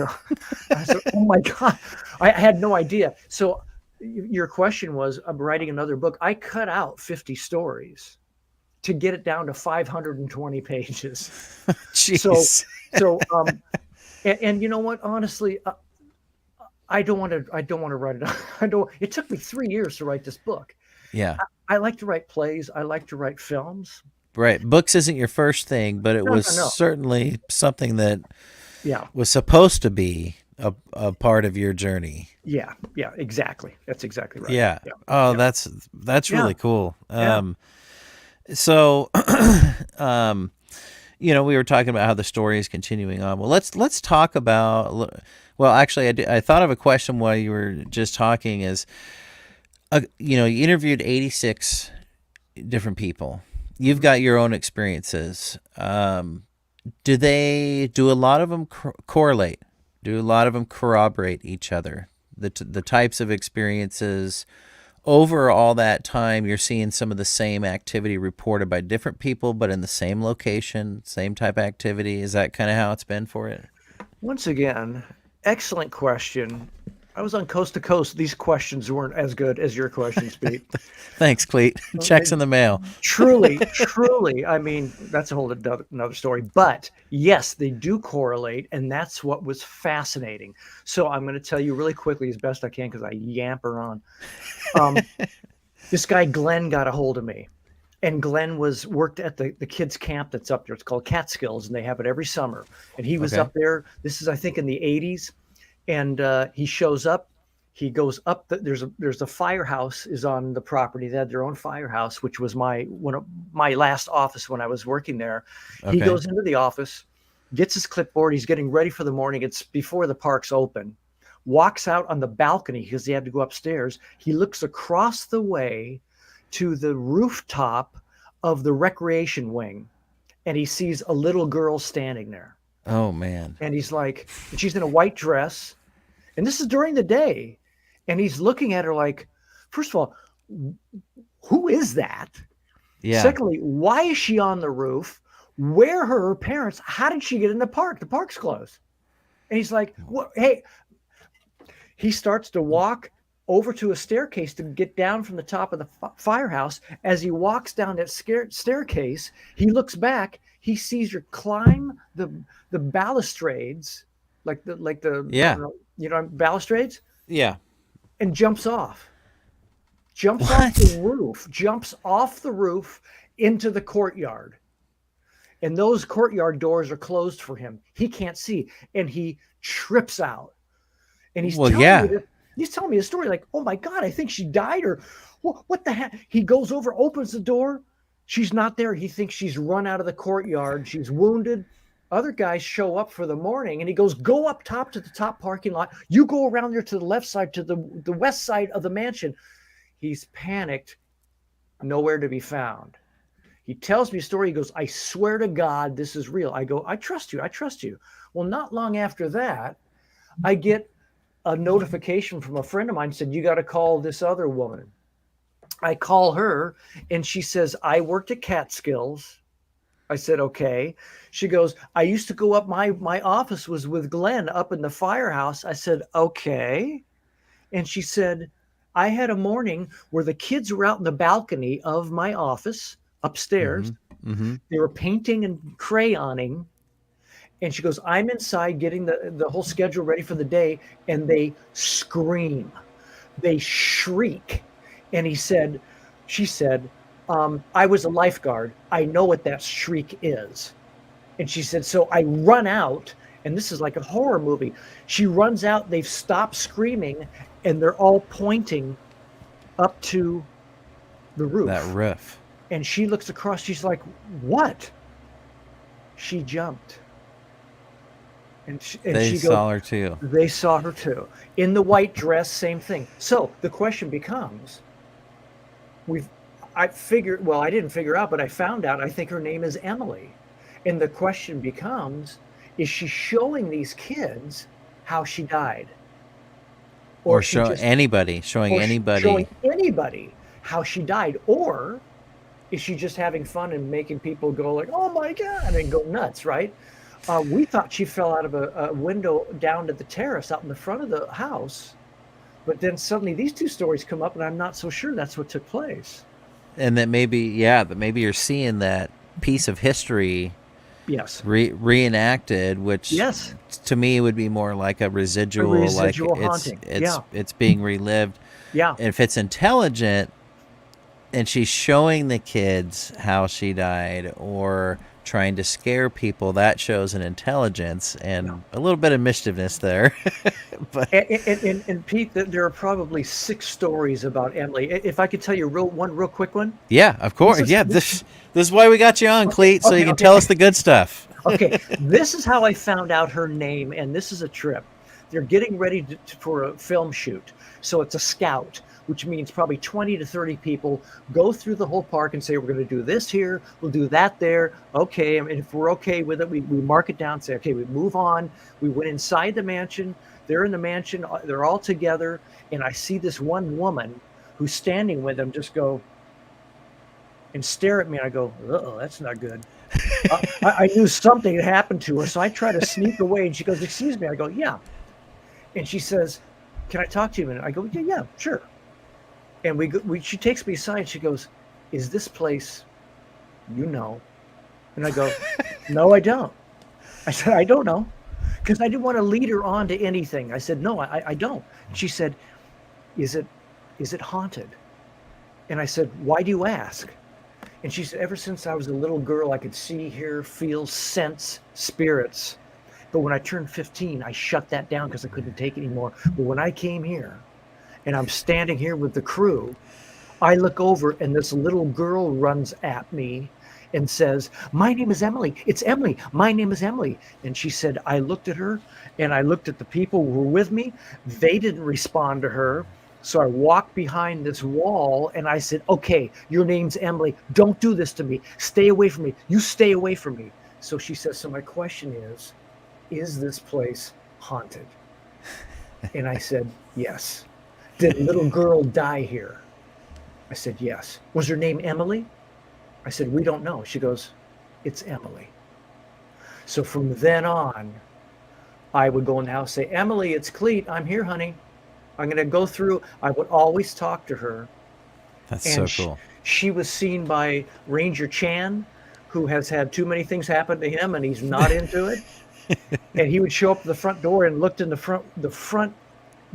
I said, "Oh my God!" I had no idea. So your question was, I'm writing another book. I cut out 50 stories to get it down to 520 pages. Jeez. So and you know what? Honestly, I don't want to write it. It took me 3 years to write this book. Yeah. I like to write plays. I like to write films. Right. Books isn't your first thing, but it was certainly something that was supposed to be a part of your journey. Yeah. Yeah, exactly. That's exactly right. Yeah. Oh, that's really cool. So, we were talking about how the story is continuing on. Well, let's talk about, well, actually I thought of a question while you were just talking is, you interviewed 86 different people. You've got your own experiences. Do a lot of them correlate? Do a lot of them corroborate each other? The types of experiences over all that time, you're seeing some of the same activity reported by different people, but in the same location, same type of activity. Is that kind of how it's been for it? Once again, excellent question. I was on Coast to Coast. These questions weren't as good as your questions, Pete. Thanks, Clete. Checks in the mail. Truly. I mean, that's a whole another story. But yes, they do correlate, and that's what was fascinating. So I'm going to tell you really quickly as best I can because I yamper on. This guy Glenn got a hold of me, and Glenn worked at the kids' camp that's up there. It's called Catskills, and they have it every summer. And he was up there. This is, I think, in the 80s. And he shows up. He goes up. There's a firehouse is on the property. They had their own firehouse, which was my last office when I was working there. Okay. He goes into the office, gets his clipboard. He's getting ready for the morning. It's before the park's open. Walks out on the balcony because he had to go upstairs. He looks across the way to the rooftop of the recreation wing, and he sees a little girl standing there. Oh man! And he's like, she's in a white dress. And this is during the day. And he's looking at her like, first of all, who is that? Yeah. Secondly, why is she on the roof? Where are her parents? How did she get in the park? The park's closed. And he's like, hey, he starts to walk over to a staircase to get down from the top of the firehouse. As he walks down that staircase, he looks back. He sees her climb the balustrades, like the balustrades. Yeah. And jumps off. Jumps off the roof into the courtyard. And those courtyard doors are closed for him. He can't see. And he trips out. And he's telling me a story like, oh my God, I think she died, or what the heck? He goes over, opens the door. She's not there. He thinks she's run out of the courtyard. She's wounded. Other guys show up for the morning, and he goes, go up top to the top parking lot. You go around there to the left side, to the west side of the mansion. He's panicked, nowhere to be found. He tells me a story. He goes, I swear to God, this is real. I go, I trust you. Well, not long after that, I get a notification from a friend of mine said, you got to call this other woman. I call her, and she says, I worked at Catskills. I said, okay. She goes, I used to go up, my office was with Glenn up in the firehouse. I said, okay. And she said, I had a morning where the kids were out in the balcony of my office upstairs. Mm-hmm. They were painting and crayoning. And she goes, I'm inside getting the whole schedule ready for the day. And they scream. They shriek. And she said, I was a lifeguard. I know what that shriek is. And she said, so I run out, and this is like a horror movie. She runs out, they've stopped screaming, and they're all pointing up to the roof. That roof. And she looks across, she's like, what? she jumped. And they she saw goes, her too. they saw her too. In the white dress, same thing. So the question becomes, I didn't figure out, but I found out, I think her name is Emily. And the question becomes, is she showing these kids how she died? Or showing anybody how she died? Or is she just having fun and making people go like, oh my God, and go nuts, right? We thought she fell out of a window down to the terrace out in the front of the house. But then suddenly these two stories come up, and I'm not so sure that's what took place. And that maybe you're seeing that piece of history Yes. Reenacted, which yes. to me would be more like a residual haunting. It's being relived. Yeah. And if it's intelligent and she's showing the kids how she died or trying to scare people, that shows an intelligence and a little bit of mischievousness there. But and Pete, there are probably 6 stories about Emily. If I could tell you one real quick one. Yeah, of course. This is why we got you on, Clete, so you can tell us the good stuff. Okay, this is how I found out her name, and this is a trip. They're getting ready for a film shoot, so it's a scout, which means probably 20 to 30 people go through the whole park and say, we're going to do this here, we'll do that there. Okay, and if we're okay with it, we mark it down, say, okay, we move on. We went inside the mansion. They're in the mansion. They're all together. And I see this one woman who's standing with them just go and stare at me. And I go, uh-oh, that's not good. I knew something had happened to her. So I try to sneak away. And she goes, excuse me. I go, yeah. And she says, can I talk to you a minute? I go, yeah, sure. And she takes me aside. And she goes, is this place, you know? And I go, no, I don't. I said, I don't know. Because I didn't want to lead her on to anything. I said, no, I don't. She said, is it haunted? And I said, why do you ask? And she said, ever since I was a little girl, I could see, hear, feel, sense spirits. But when I turned 15, I shut that down because I couldn't take it anymore. But when I came here and I'm standing here with the crew, I look over and this little girl runs at me and says, my name is Emily. It's Emily. My name is Emily. And she said, I looked at her and I looked at the people who were with me. They didn't respond to her. So I walked behind this wall and I said, okay, your name's Emily. Don't do this to me. Stay away from me. You stay away from me. So she says, so my question is this place haunted? And I said, yes. Did a little girl die here? I said, yes. Was her name Emily? I said, we don't know. She goes, it's Emily. So from then on, I would go in the house, say, Emily, it's Clete. I'm here, honey. I'm going to go through. I would always talk to her. That's and so cool. She was seen by Ranger Chan, who has had too many things happen to him, and he's not into it. And he would show up at the front door and looked in the front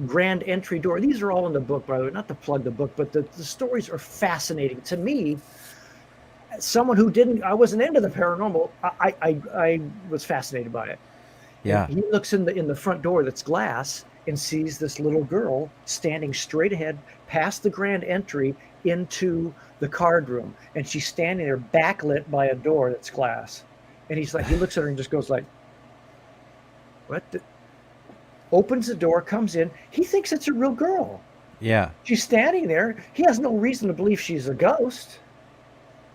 grand entry door. These are all in the book, by the way, not to plug the book, but the stories are fascinating. To me, someone who I wasn't into the paranormal, I was fascinated by it. Yeah. And he looks in the front door that's glass and sees this little girl standing straight ahead past the grand entry into the card room. And she's standing there backlit by a door that's glass. And he looks at her and just goes like, what? Opens the door, comes in. He thinks it's a real girl. Yeah. She's standing there. He has no reason to believe she's a ghost.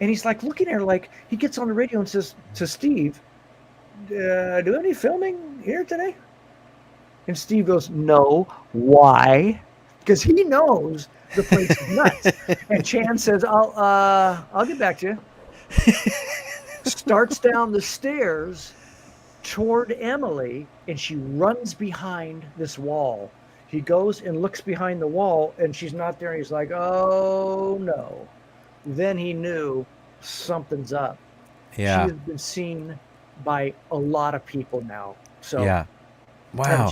And he's like looking at her like, he gets on the radio and says to Steve, do you have any filming here today? And Steve goes, no. Why? Because he knows the place is nuts. And Chan says, I'll get back to you. Starts down the stairs toward Emily, and she runs behind this wall. He goes and looks behind the wall, and she's not there. And he's like, oh no. Then he knew something's up. Yeah. She has been seen by a lot of people now. So yeah. Wow.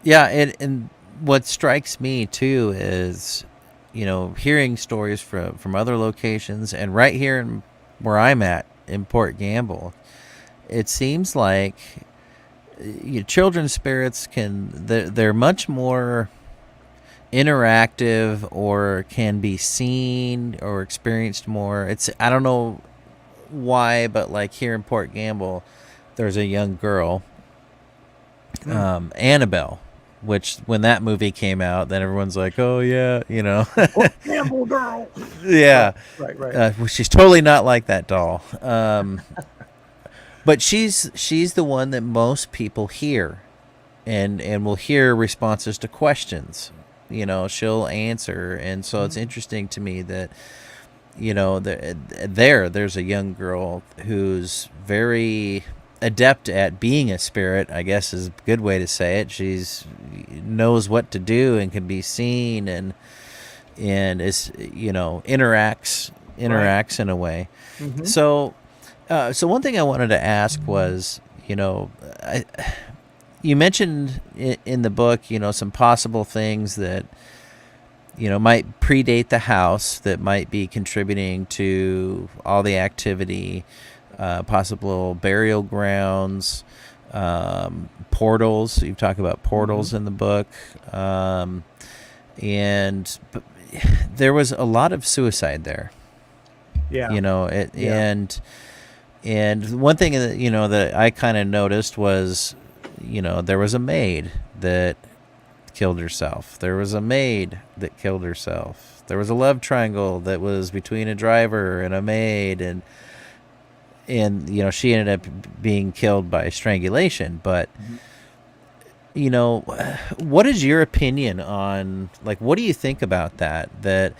Yeah. And what strikes me too is, hearing stories from other locations and right here where I'm at in Port Gamble, it seems like children's spirits they're much more interactive or can be seen or experienced more. I don't know why, but like here in Port Gamble, there's a young girl, Annabelle, which when that movie came out, then everyone's like, oh yeah, Gamble girl. Yeah. Right. Well, she's totally not like that doll. But she's the one that most people hear, and will hear responses to questions. She'll answer, and so it's interesting to me that there's a young girl who's very adept at being a spirit, I guess is a good way to say it. She's knows what to do and can be seen, and is interacts Right. in a way. Mm-hmm. So one thing I wanted to ask was, you mentioned in the book, some possible things that, might predate the house, that might be contributing to all the activity, possible burial grounds, portals. You talk about portals in the book. And there was a lot of suicide there. Yeah. And one thing that that I kind of noticed was, there was a maid that killed herself. There was a maid that killed herself. There was a love triangle that was between a driver and a maid, and she ended up being killed by strangulation. But what is your opinion on, like, what do you think about that? That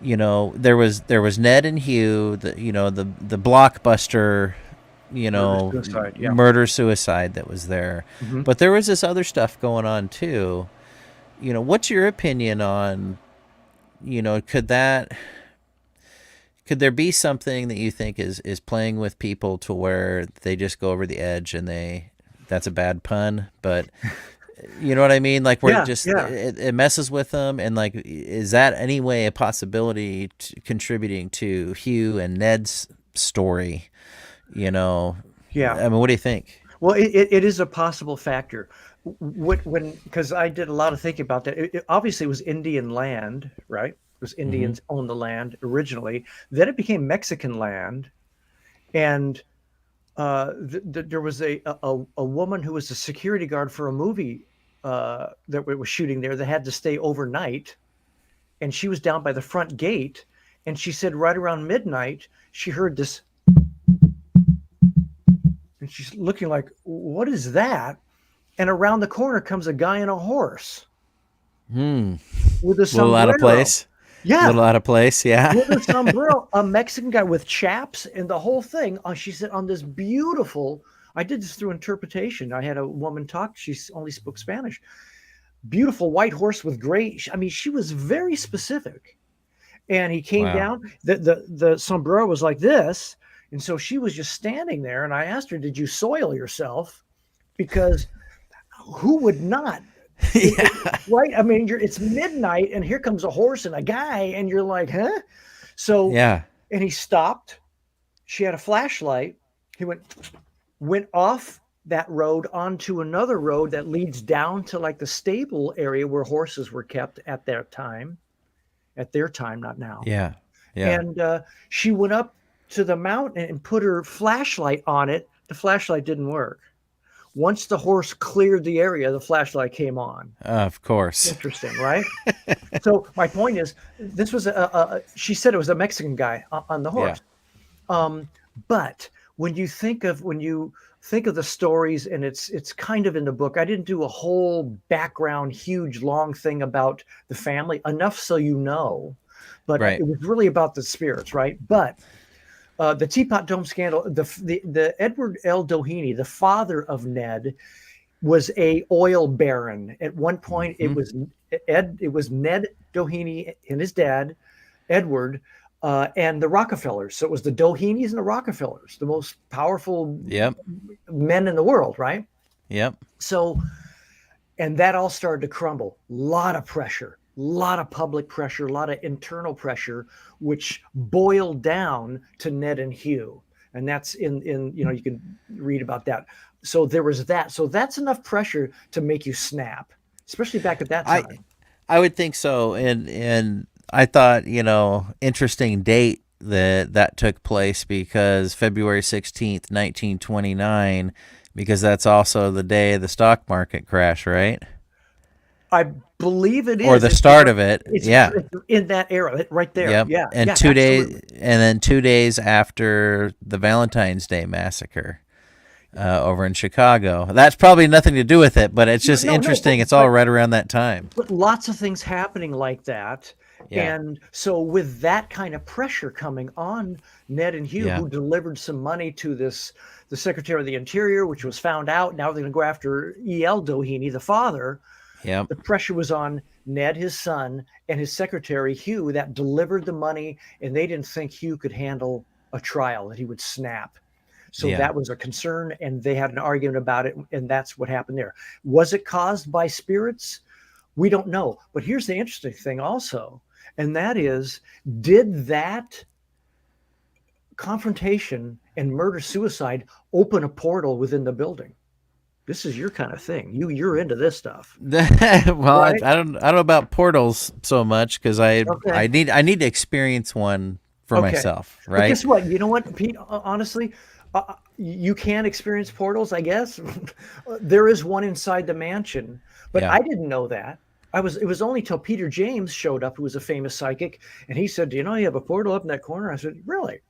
there was Ned and Hugh, the blockbuster, murder suicide that was there, but there was this other stuff going on too. What's your opinion on, could there be something that you think is playing with people to where they just go over the edge, and that's a bad pun, but you know what I mean? Like, where it messes with them, and like, is that any way a possibility contributing to Hugh and Ned's story? Yeah. I mean, what do you think? Well, it is a possible factor. Because I did a lot of thinking about that. It obviously was Indian land, right? It was Indians owned the land originally. Then it became Mexican land, and there was a woman who was a security guard for a movie that was shooting there that had to stay overnight, and she was down by the front gate, and she said right around midnight she heard this, and she's looking like, what is that? And around the corner comes a guy on a horse with a sombrero. Little out of place. Yeah. Little out of place. Yeah. With a sombrero, a Mexican guy with chaps and the whole thing. She said on this beautiful, I did this through interpretation. I had a woman talk. She only spoke Spanish. Beautiful white horse with gray. I mean, she was very specific. And he came down. The sombrero was like this. And so she was just standing there. And I asked her, did you soil yourself? Because who would not? Yeah. Right? I mean, it's midnight, and here comes a horse and a guy, and you're like, huh? So, yeah. And he stopped. She had a flashlight. He went off that road onto another road that leads down to like the stable area where horses were kept at their time, not now. Yeah. Yeah. And she went up to the mountain and put her flashlight on it. The flashlight didn't work. Once the horse cleared the area, the flashlight came on. Of course. Interesting, right? So my point is, this was she said it was a Mexican guy on the horse. Yeah. But when you think of the stories, and it's kind of in the book, I didn't do a whole background, huge, long thing about the family, enough so but It was really about the spirits, right? But the Teapot Dome scandal, the Edward L. Doheny, the father of Ned, was a oil baron. At one point, it was Ned Doheny and his dad, Edward, and the Rockefellers. So it was the Dohenys and the Rockefellers, the most powerful men in the world, right? Yep. So, and that all started to crumble. A lot of pressure. A lot of public pressure, a lot of internal pressure, which boiled down to Ned and Hugh. And that's in you can read about that. So there was that. So that's enough pressure to make you snap, especially back at that time. I would think so. And I thought, interesting date that took place because February 16th, 1929, because that's also the day of the stock market crash, right? I believe it is. Or the start of it. It's Yeah. in that era, right there. Yep. Yeah. And yeah, 2 days, absolutely. and then 2 days after the Valentine's Day massacre over in Chicago. That's probably nothing to do with it, but it's just interesting. It's all right around that time. But lots of things happening like that. Yeah. And so with that kind of pressure coming on Ned and Hugh, Yeah. who delivered some money to the Secretary of the Interior, which was found out, now they're going to go after E.L. Doheny, the father. Yep. The pressure was on Ned, his son, and his secretary, Hugh, that delivered the money, and they didn't think Hugh could handle a trial, that he would snap. So Yeah. that was a concern, and they had an argument about it, and that's what happened there. Was it caused by spirits? We don't know. But here's the interesting thing also, and that is, did that confrontation and murder-suicide open a portal within the building? This is your kind of thing. You're into this stuff. Well, Right? I don't know about portals so much because I Okay. need to experience one for Okay. myself, But right? guess what? You know what, Pete? Honestly, you can experience portals, I guess. There is one inside the mansion, but Yeah. I didn't know that. It was only till Peter James showed up, who was a famous psychic, and he said, "Do you know you have a portal up in that corner?" I said, "Really?"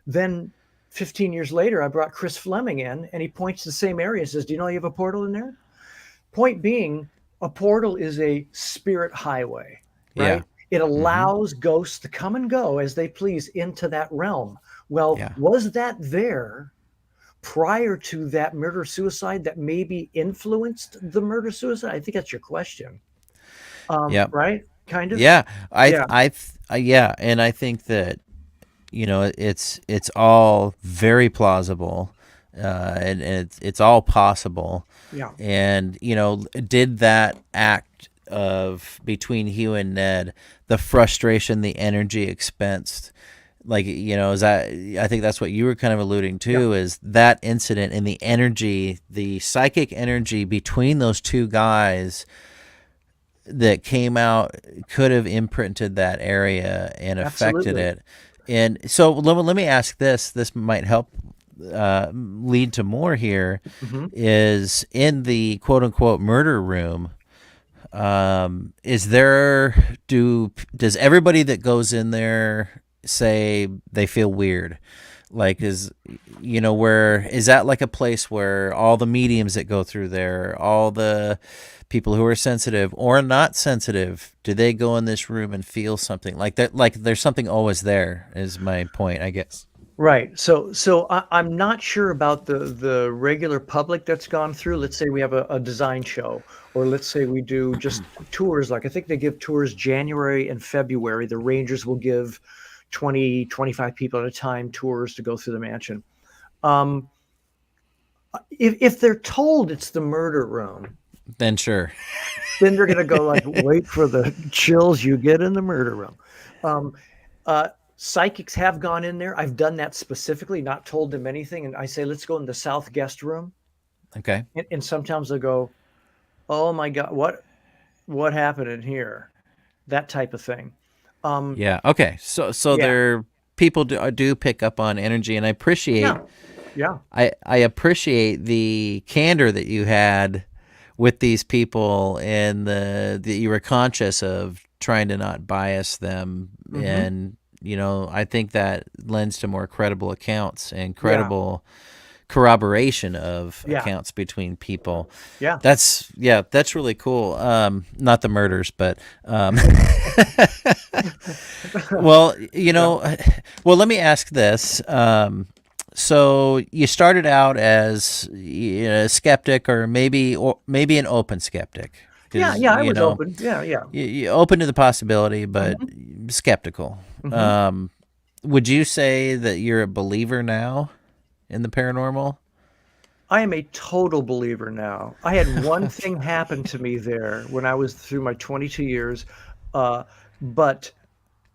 Then 15 years later, I brought Chris Fleming in, and he points to the same area and says, "Do you know you have a portal in there?" Point being, a portal is a spirit highway, right? Yeah. It allows ghosts to come and go as they please into that realm. Well, Yeah. was that there prior to that murder-suicide that maybe influenced the murder-suicide? I think that's your question. Yep. Right? Kind of? Yeah. Yeah. Yeah, and I think that it's all very plausible, and it's all possible. Yeah. And did that act of between Hugh and Ned, the frustration, the energy expensed, like is that, I think that's what you were kind of alluding to, is that incident and the energy, the psychic energy between those two guys that came out could have imprinted that area and affected Absolutely. it. And so let me ask this might help lead to more here, is in the quote unquote murder room, does everybody that goes in there say they feel weird? Like, where is that, like a place where all the mediums that go through there, all the people who are sensitive or not sensitive, do they go in this room and feel something like that? Like there's something always there, is my point, I guess. Right. So I'm not sure about the regular public that's gone through. Let's say we have a design show, or let's say we do just tours. Like I think they give tours January and February. The Rangers will give 20, 25 people at a time tours to go through the mansion. If they're told it's the murder room, Then sure. then they're going to go like, wait for the chills you get in the murder room. Psychics have gone in there. I've done that specifically, not told them anything. And I say, let's go in the South guest room. Okay. And sometimes they'll go, oh my God, what happened in here? That type of thing. Yeah. Okay. So Yeah. there, people do pick up on energy, and I appreciate, Yeah. I appreciate the candor that you had with these people, and that you were conscious of trying to not bias them. And, I think that lends to more credible accounts and credible corroboration of accounts between people. Yeah. That's really cool. Not the murders, but well, let me ask this. So you started out as a skeptic, or maybe an open skeptic. Yeah. I was open. Yeah. You open to the possibility, but skeptical. Would you say that you're a believer now in the paranormal? I am a total believer now. I had one thing happen to me there when I was through my 22 years, but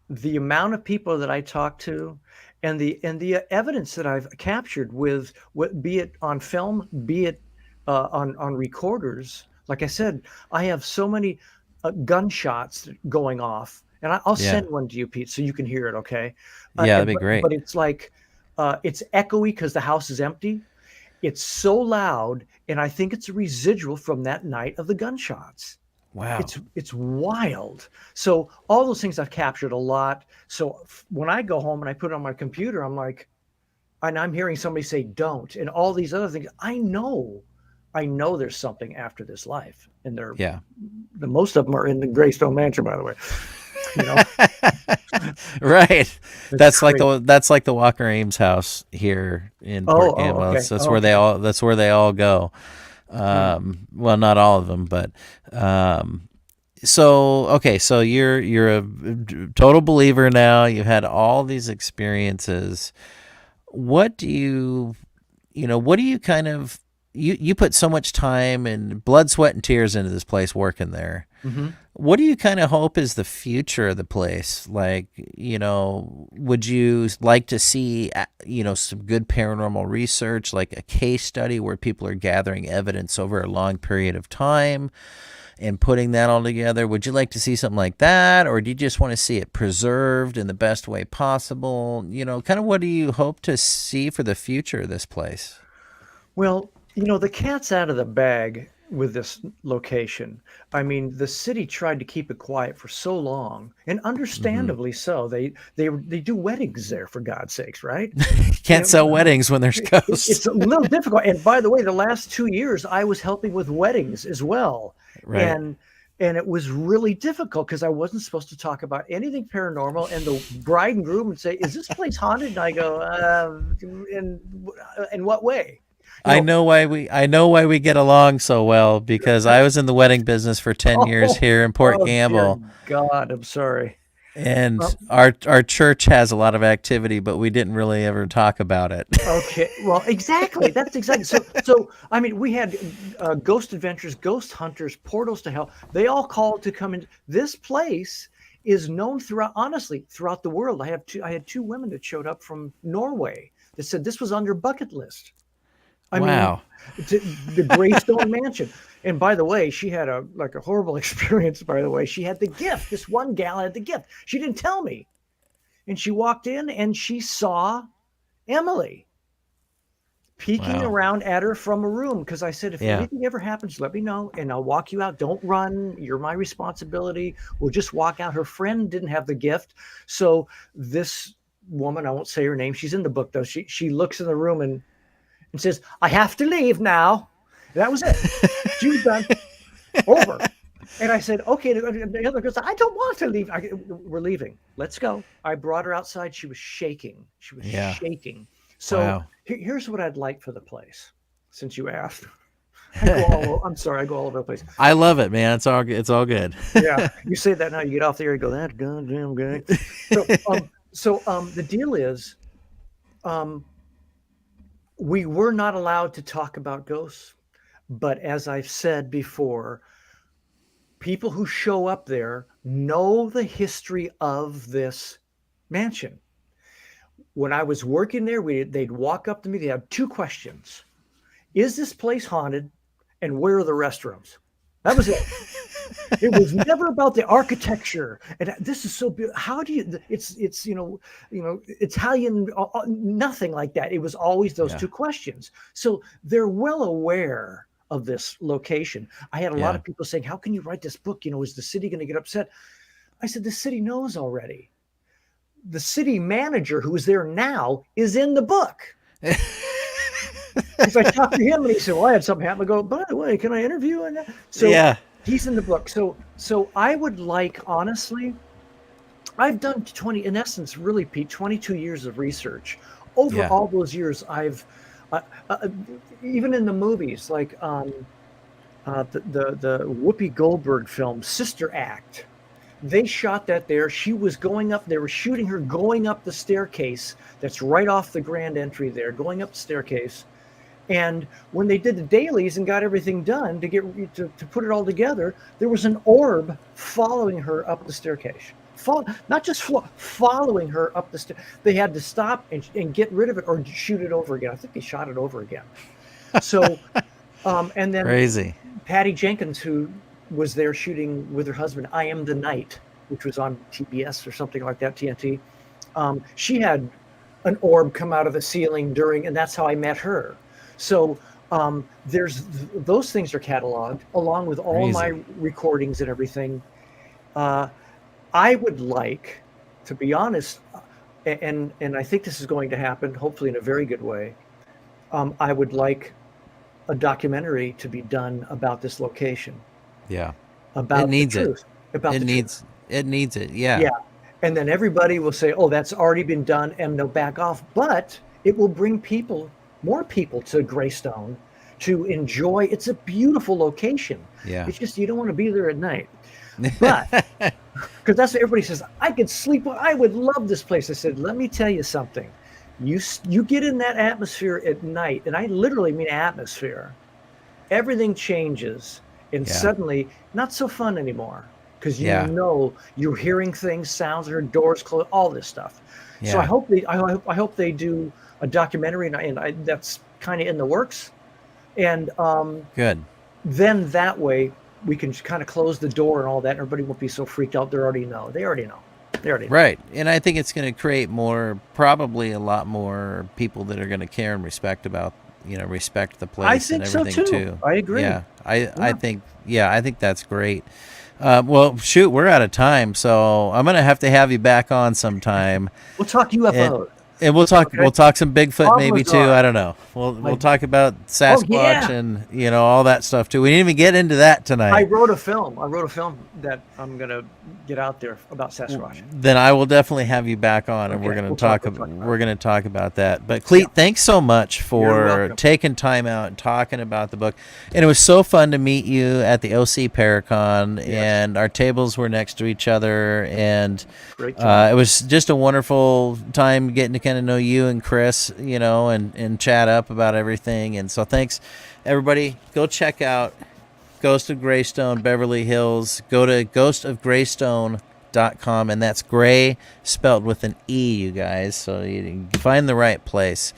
the amount of people that I talked to, and the evidence that I've captured with be it on film, be it on recorders. Like I said, I have so many gunshots going off, and I'll Yeah. send one to you, Pete, so you can hear it. Okay. Yeah, that'd be great. But it's like, it's echoey because the house is empty. It's so loud, and I think it's a residual from that night of the gunshots. Wow. It's wild. So all those things I've captured a lot. So when I go home and I put it on my computer, I'm like, and I'm hearing somebody say don't, and all these other things. I know there's something after this life, and the most of them are in the Greystone Mansion, by the way. You know, Right. That's crazy. like the Walker Ames house here in Port Gamble. Okay. That's where they all go. Well, not all of them, but so you're a total believer now. You've had all these experiences. What do you kind of, you put so much time and blood, sweat, and tears into this place working there. Mm-hmm. What do you kind of hope is the future of the place? Like, would you like to see, some good paranormal research, like a case study where people are gathering evidence over a long period of time and putting that all together? Would you like to see something like that? Or do you just want to see it preserved in the best way possible? Kind of what do you hope to see for the future of this place? Well, the cat's out of the bag with this location. I mean, the city tried to keep it quiet for so long, and understandably so. They do weddings there, for God's sakes, right? Can't sell weddings when there's ghosts. It's a little difficult. And by the way, the last 2 years, I was helping with weddings as well. Right. And it was really difficult because I wasn't supposed to talk about anything paranormal. And the bride and groom would say, "Is this place haunted?" And I go, in what way? I know why we get along so well, because I was in the wedding business for 10 years here in Port Gamble. Dear God, I'm sorry. And our church has a lot of activity, but we didn't really ever talk about it. Okay, well, exactly. That's exactly. So I mean, we had ghost adventures, ghost hunters, portals to hell. They all called to come in. This place is known throughout the world. I had two women that showed up from Norway that said this was on their bucket list. I Wow. mean, the Greystone Mansion. And by the way, she had a horrible experience, by the way. She had the gift. This one gal had the gift. She didn't tell me. And she walked in and she saw Emily peeking around at her from a room. Because I said, if anything ever happens, let me know and I'll walk you out. Don't run. You're my responsibility. We'll just walk out. Her friend didn't have the gift. So this woman, I won't say her name. She's in the book, though. She looks in the room and says, "I have to leave now." That was it. She was done. Over. And I said, "Okay." The other girl said, "I don't want to leave." We're leaving. Let's go. I brought her outside. She was shaking. Shaking. So here's what I'd like for the place, since you asked. I'm sorry, I go all over the place. I love it, man. It's all good. Yeah. You say that now, you get off the air, you go, "That goddamn guy." So the deal is, we were not allowed to talk about ghosts, but as I've said before, people who show up there know the history of this mansion. When I was working there, they'd walk up to me. They had two questions: is this place haunted, and where are the restrooms? That was it. It was never about the architecture. And this is so beautiful. How do you? It's Italian. Nothing like that. It was always those two questions. So they're well aware of this location. I had a lot of people saying, "How can you write this book? Is the city going to get upset?" I said, "The city knows already. The city manager who is there now is in the book." Because I talked to him and he said, "Well, I had something happen." I go, "By the way, can I interview?" And so he's in the book. So I would like, honestly, I've done 22 years of research. Over all those years, I've even in the movies, like the Whoopi Goldberg film Sister Act. They shot that there. She was going up. They were shooting her going up the staircase. That's right off the grand entry there, going up the staircase. And when they did the dailies and got everything done to put it all together, there was an orb following her up the staircase. Not just following her up the stairs. They had to stop and get rid of it or shoot it over again. I think they shot it over again. So, and then crazy. Patty Jenkins, who was there shooting with her husband, I Am the Night. which was on TBS or something like that, TNT. She had an orb come out of the ceiling and that's how I met her. So those things are cataloged along with all my recordings and everything. I would like, to be honest, and I think this is going to happen, hopefully in a very good way. I would like a documentary to be done about this location. Yeah. About it needs the truth. About it the needs truth. It needs it. Yeah. Yeah. And then everybody will say, oh, that's already been done, and they'll back off. But it will bring more people to Greystone to enjoy. It's a beautiful location. Yeah. It's just you don't want to be there at night. But because that's what everybody says, I could sleep. I would love this place. I said, let me tell you something. You get in that atmosphere at night, and I literally mean atmosphere. Everything changes, and suddenly not so fun anymore because you know you're hearing things, sounds, or doors closed, all this stuff. Yeah. So I hope they do a documentary, and that's kind of in the works. And good. Then that way we can kind of close the door and all that. And everybody won't be so freaked out. They already know. Right. And I think it's going to create probably a lot more people that are going to care and respect about, respect the place. I think and everything so too. I agree. Yeah. I think that's great. Well, shoot, we're out of time, so I'm going to have you back on sometime. We'll talk UFOs. And we'll talk. Okay. We'll talk some Bigfoot maybe too. I don't know. We'll talk about Sasquatch and all that stuff too. We didn't even get into that tonight. I wrote a film that I'm gonna get out there about Sasquatch. Then I will definitely have you back on, and we're gonna talk about that. But Clete, thanks so much for taking time out and talking about the book. And it was so fun to meet you at the OC Paracon, and our tables were next to each other, and it was just a wonderful time getting to kind of know you and Chris, and chat up about everything. And so thanks, everybody. Go check out Ghost of Greystone Beverly Hills. Go to ghostofgreystone.com, and that's Gray spelled with an E, you guys, so you can find the right place.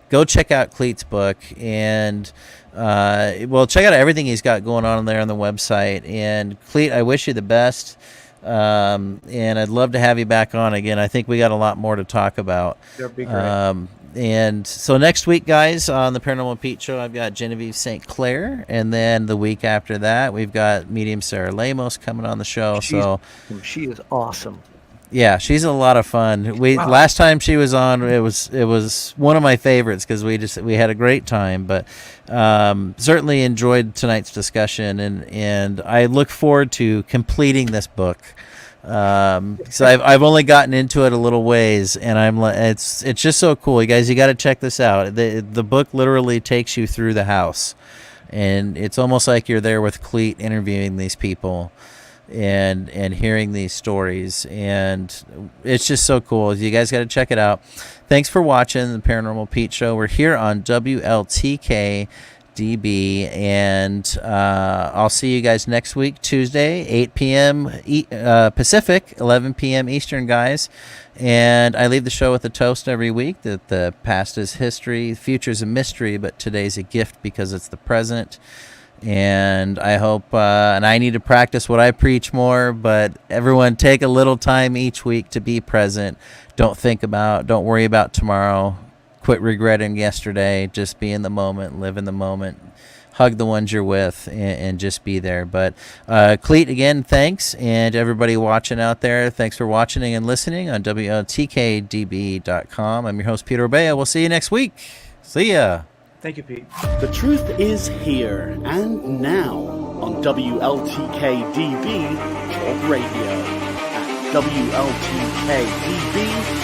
Go check out Clete's book, and check out everything he's got going on there on the website. And Clete, I wish you the best. And I'd love to have you back on again. I think we got a lot more to talk about. That'd be great. And so next week, guys, on the Paranormal Pete Show, I've got Genevieve St. Clair, and then the week after that, we've got medium Sarah Lamos coming on the show. She is awesome. Yeah, she's a lot of fun. Last time she was on, it was one of my favorites because we had a great time. But certainly enjoyed tonight's discussion, and I look forward to completing this book. So I've only gotten into it a little ways, and it's just so cool, you guys. You got to check this out. The book literally takes you through the house, and it's almost like you're there with Clete interviewing these people. And hearing these stories, and it's just so cool. You guys got to check it out. Thanks for watching the Paranormal Pete Show. We're here on WLTK-DB, and I'll see you guys next week, Tuesday, 8 p.m. Pacific, 11 p.m. Eastern, guys. And I leave the show with a toast every week that the past is history, the future is a mystery, but today's a gift because it's the present. And I hope, and I need to practice what I preach more, but everyone take a little time each week to be present. Don't worry about tomorrow. Quit regretting yesterday. Just be in the moment, live in the moment, hug the ones you're with, and just be there. But Clete, again, thanks. And everybody watching out there, thanks for watching and listening on WLTK-DB.com. I'm your host, Peter Obeya. We'll see you next week. See ya. Thank you, Pete. The truth is here and now on WLTK-DB Talk Radio at WLTK-DB.com.